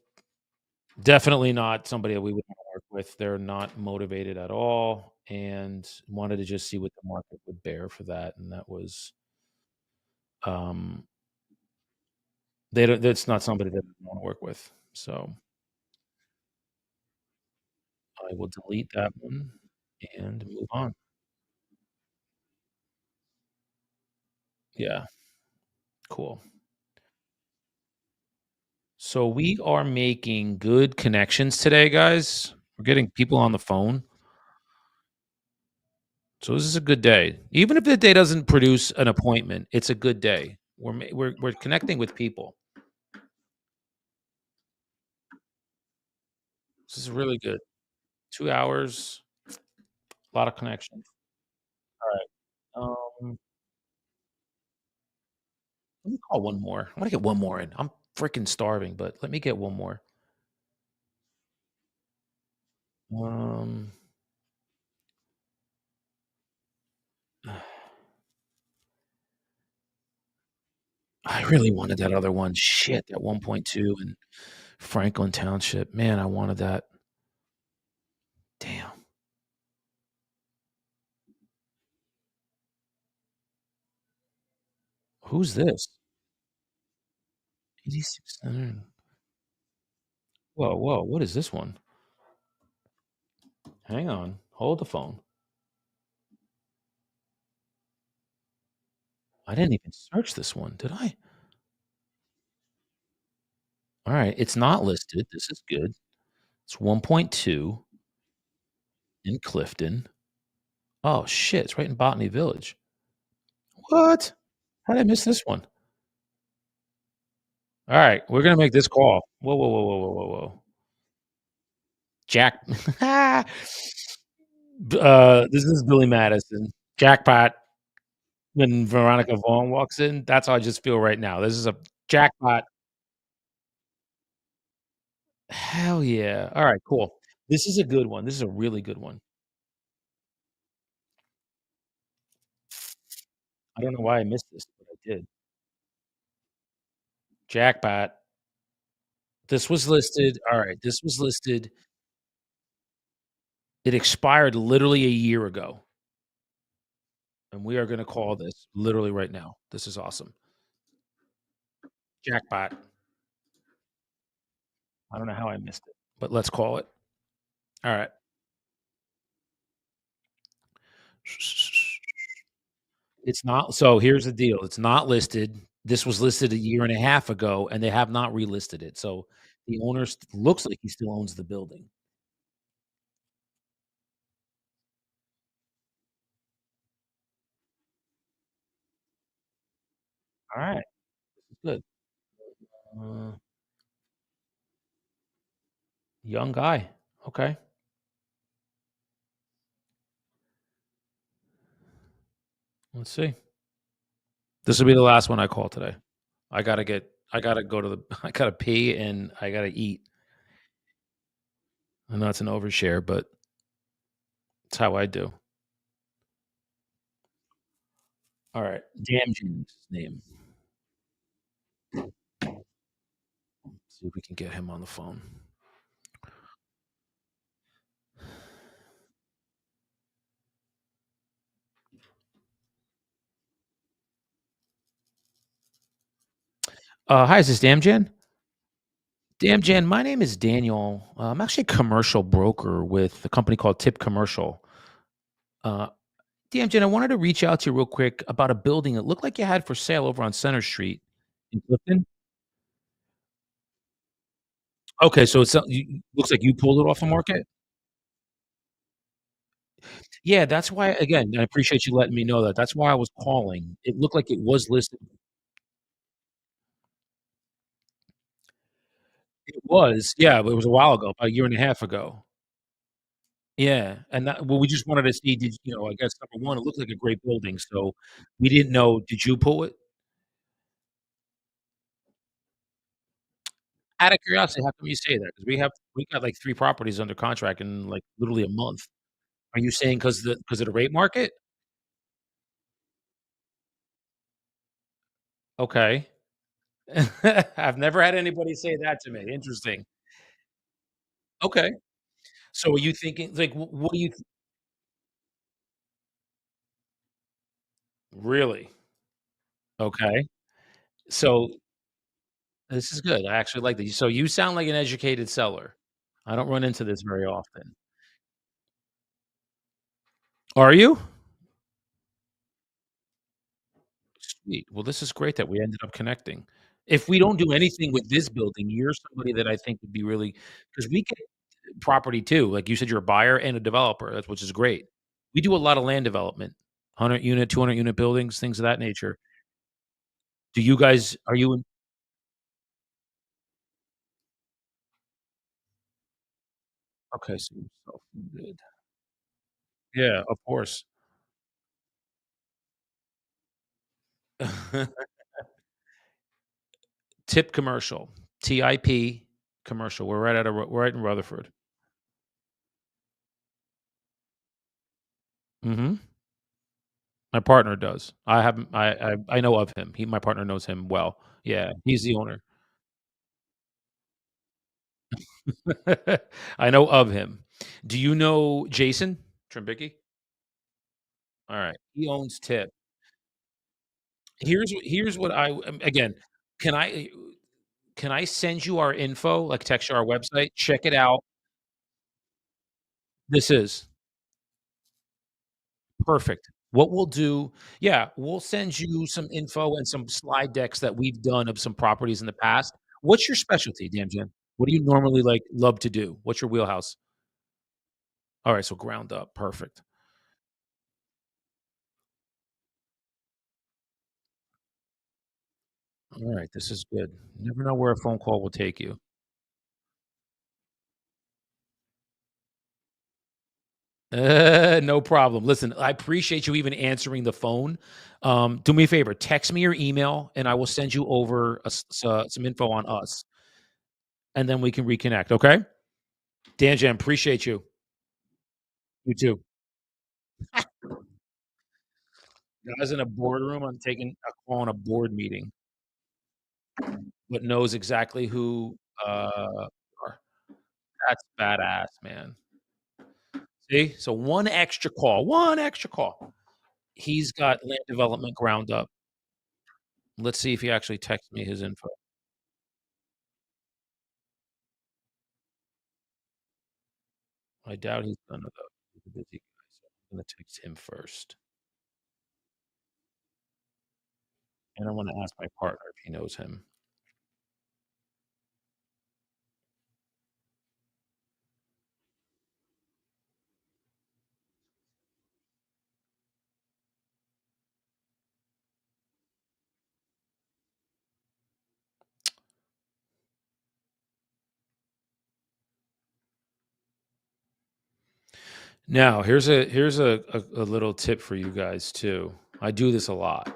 definitely not somebody that we would wanna work with. They're not motivated at all, and wanted to just see what the market would bear for that, and that was, um they don't that's not somebody that I wanna work with, so I will delete that one and move on. Yeah, cool. So we are making good connections today, guys. We're getting people on the phone. So this is a good day. Even if the day doesn't produce an appointment, it's a good day. We're connecting with people. This is really good. 2 hours, a lot of connection. Um, let me call one more. I wanna get one more in. I'm freaking starving, but let me get one more. Um, I really wanted that other one. Shit, that 1.2 in Franklin Township. Man, I wanted that. Damn. Who's this? 8600. Whoa, whoa, what is this one? Hang on. Hold the phone. I didn't even search this one, did I? Alright, it's not listed. This is good. It's 1.2 in Clifton. Oh, shit, it's right in Botany Village. What? How did I miss this one? Alright, we're gonna make this call. Whoa, whoa, whoa, whoa, whoa, whoa, whoa. Jack this is Billy Madison. Jackpot. When Veronica Vaughn walks in, that's how I just feel right now. This is a jackpot. Hell yeah. Alright, cool. This is a good one. This is a really good one. I don't know why I missed this, but I did. Jackpot. This was listed alright, this was listed it expired literally a year ago, and we are gonna call this literally right now. This is awesome. Jackpot. I don't know how I missed it, but let's call it. Alright. It's not so here's the deal, it's not listed. This was listed a year and a half ago, and they have not relisted it, so the owner looks like he still owns the building. Alright, good. Uh, young guy. Okay, let's see. This will be the last one I call today. I gotta go to the I gotta pee and I gotta eat. I know it's an overshare, but it's how I do. Alright, Damjan is his name. See if we can get him on the phone. Hi, is this Damjan? Damjan, my name is Daniel. I'm actually a commercial broker with a company called Tip Commercial. Uh, Damjan, I wanted to reach out to you real quick about a building that looked like you had for sale over on Center Street in Clifton. Okay, so it's looks like you pulled it off the market? Yeah, that's why again, I appreciate you letting me know that. That's why I was calling. It looked like it was listed. It was, yeah, but it was a while ago, about a year and a half ago. Yeah, and that well, we just wanted to see, did you know, I guess, number 1, it looked like a great building, so we didn't know, did you pull it? Out of curiosity, how come you say that? Because we got, like, 3 properties under contract in, like, literally a month. Are you saying 'cause of the rate market? Okay. I've never had anybody say that to me. Interesting. Okay. So are you thinking like, what do you Really? Okay. So this is good. I actually like that. So you sound like an educated seller. I don't run into this very often. Are you? Sweet. Well, this is great that we ended up connecting. If we don't do anything with this building, you're somebody that I think would be really because we get property too. Like you said, you're a buyer and a developer, that's which is great. We do a lot of land development, 100 unit, 200 unit buildings, things of that nature. Do you guys are you in okay, so you're self-funded. Yeah, of course. Tip commercial, TIP commercial. We're right in Rutherford. Mhm. My partner does. I haven't I know of him. My partner knows him well. Yeah, he's the owner. I know of him. Do you know Jason Trembicki? Alright, he owns Tip. Here's what again, can can I send you our info, like, text you our website? Check it out. This is perfect. What we'll do yeah, we'll send you some info and some slide decks that we've done of some properties in the past. What's your specialty, Dan Jen? What do you normally, like, love to do? What's your wheelhouse? Alright, so ground up, perfect. Alright, this is good. You never know where a phone call will take you. No problem. Listen, I appreciate you even answering the phone. Do me a favor, text me your email, and I will send you over some info on us, and then we can reconnect. Okay, Danjan, appreciate you. You too. Guys in a boardroom, I'm taking a call on a board meeting, but knows exactly who. Are. That's badass, man. See, so one extra call. He's got land development ground up. Let's see if he actually texts me his info. I doubt he's gonna though. He's a busy guy, so I'm gonna text him first, and I wanna ask my partner if he knows him. Now, here's a little tip for you guys too. I do this a lot.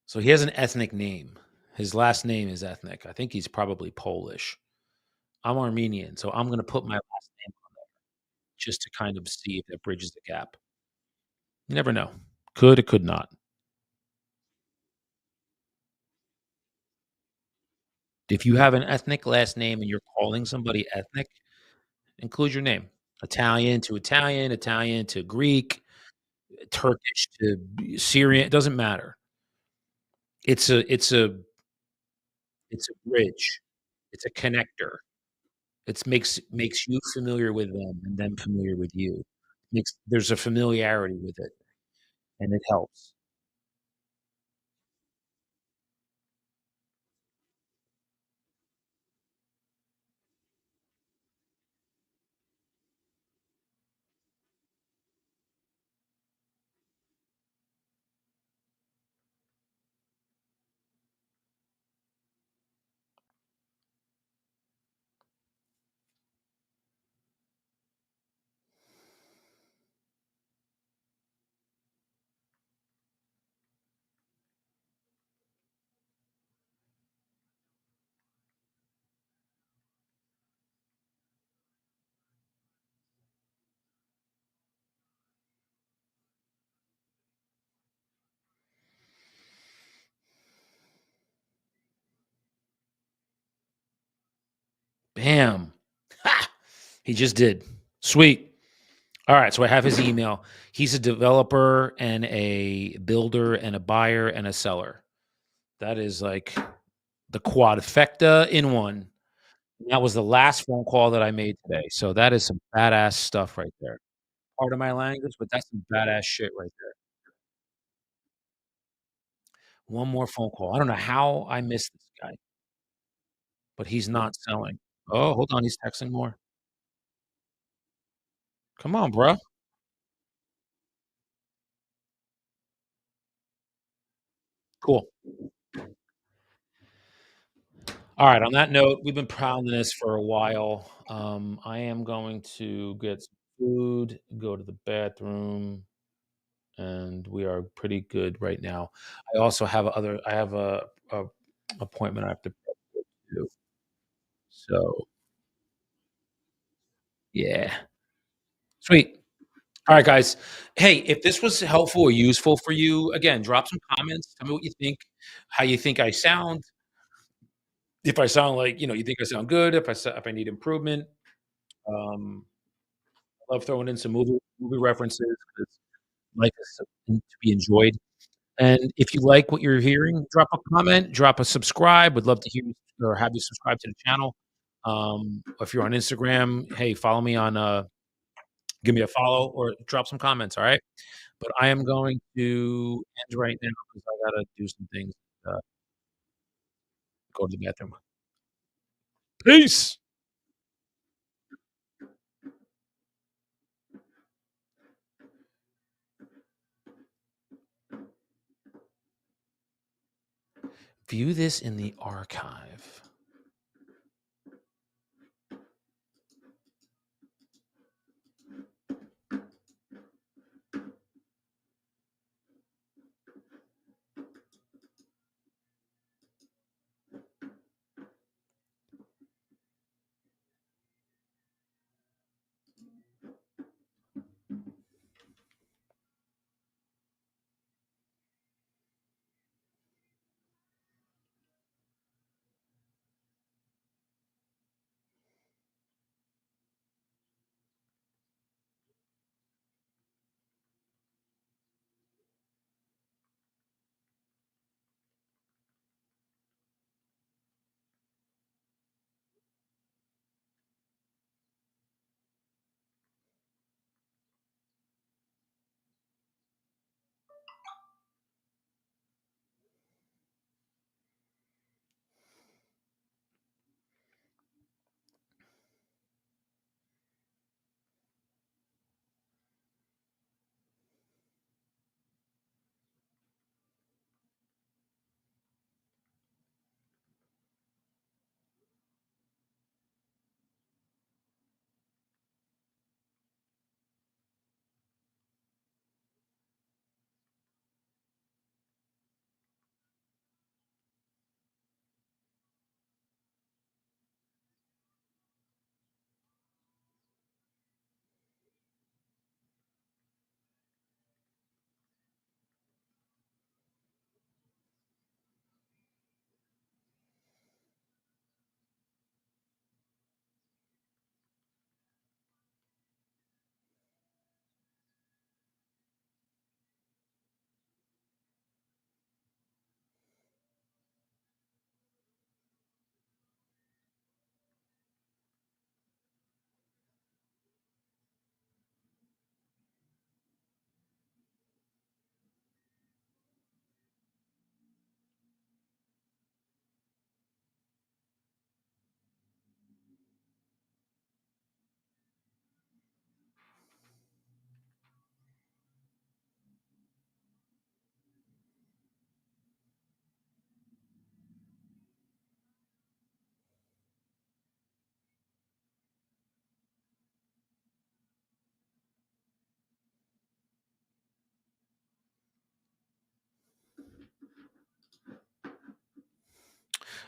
So he has an ethnic name. His last name is ethnic. I think he's probably Polish. I'm Armenian, so I'm gonna put my last name on there just to kind of see if that bridges the gap. You never know. Could, it could not. If you have an ethnic last name and you're calling somebody ethnic, include your name. Italian, Italian to Greek, Turkish to Syrian, it doesn't matter. It's a bridge. It's a connector. Makes you familiar with them and them familiar with you. Makes there's a familiarity with it, and it helps. Bam. Ha! He just did. Sweet. All right, so I have his email. He's a developer and a builder and a buyer and a seller. That is like the quadfecta in one. That was the last phone call that I made today. So that is some badass stuff right there. Part of my language, but that's some badass shit right there. One more phone call. I don't know how I missed this guy, but he's not selling. Oh, hold on, he's texting more. Come on, bruh. Cool. All right, on that note, we've been pounding this for a while. I am going to get some food, go to the bathroom, and we are pretty good right now. I have a appointment I have to do. So, yeah. Sweet. All right, guys. Hey, if this was helpful or useful for you, again, drop some comments. Tell me what you think, how you think I sound. If I sound like, you think I sound good, if I need improvement. Um, I love throwing in some movie references because life is something to be enjoyed. And if you like what you're hearing, drop a comment, drop a subscribe. Would love to hear you or have you subscribe to the channel. If you're on Instagram, hey, follow me on give me a follow or drop some comments, all right? But I am going to end right now because I gotta do some things, uh, go to the bathroom. Peace. View this in the archive.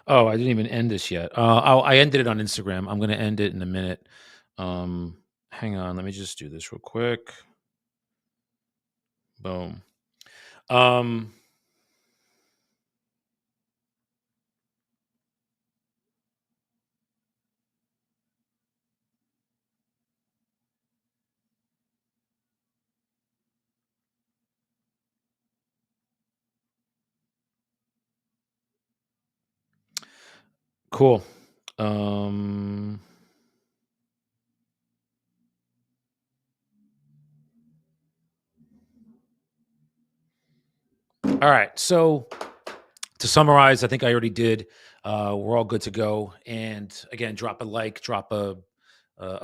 Oh, I didn't even end this yet. I ended it on Instagram. I'm gonna end it in a minute. Um, Hang on, let me just do this real quick. Boom. Um, Cool. Um, all right. So to summarize, I think I already did. We're all good to go. And again, drop a like, drop a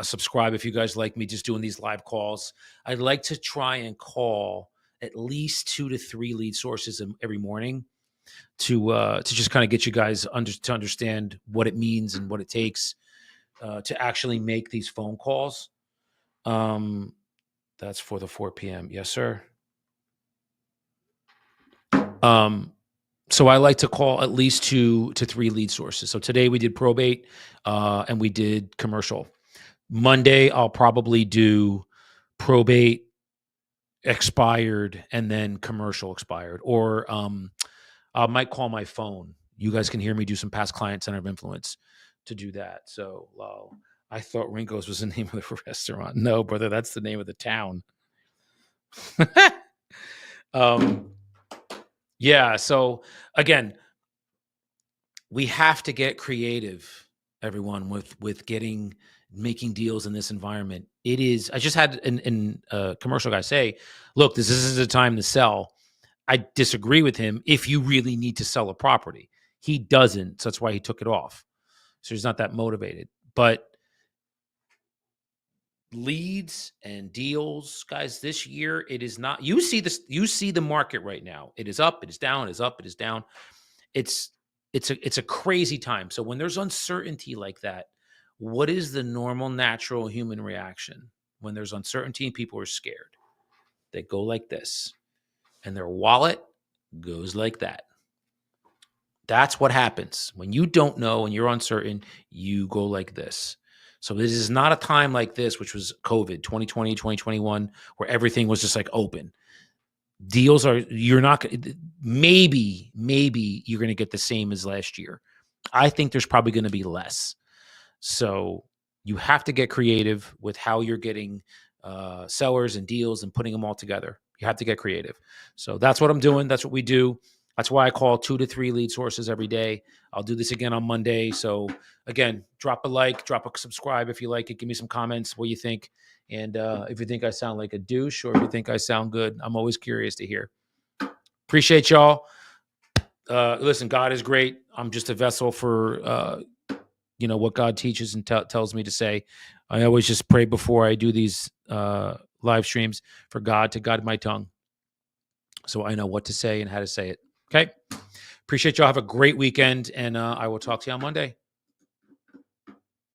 subscribe if you guys like me just doing these live calls. I'd like to try and call at least 2 to 3 lead sources every morning to just kind of get you guys to understand what it means and what it takes to actually make these phone calls. Um, that's for the 4 p.m. Yes, sir. Um, so I like to call at least 2 to 3 lead sources. So today we did probate and we did commercial. Monday I'll probably do probate expired and then commercial expired, or I might call my phone. You guys can hear me do some past client center of influence to do that. So I thought Ringo's was the name of the restaurant. No, brother, that's the name of the town. um, yeah. So again, we have to get creative, everyone, with getting making deals in this environment. It is. I just had an commercial guy say, "Look, this is the time to sell." I disagree with him. If you really need to sell a property, he doesn't. So that's why he took it off. So he's not that motivated. But leads and deals, guys, this year it is not. You see this. You see the market right now. It is up. It is down. It is up. It is down. It's it's a crazy time. So when there's uncertainty like that, what is the normal, natural human reaction when there's uncertainty and people are scared? They go like this, and their wallet goes like that. That's what happens when you don't know and you're uncertain. You go like this. So this is not a time like this, which was COVID 2020, 2021, where everything was just like open. Deals are, you're not, maybe you're going to get the same as last year. I think there's probably going to be less. So you have to get creative with how you're getting sellers and deals and putting them all together. You have to get creative. So that's what I'm doing. That's what we do. That's why I call 2 to 3 lead sources every day. I'll do this again on Monday. So again, drop a like, drop a subscribe if you like it. Give me some comments, what you think. And if you think I sound like a douche or if you think I sound good, I'm always curious to hear. Appreciate y'all. Listen, God is great. I'm just a vessel for what God teaches and tells me to say. I always just pray before I do these live streams for God to guide my tongue, so I know what to say and how to say it. Okay. Appreciate y'all. Have a great weekend, and I will talk to you on Monday.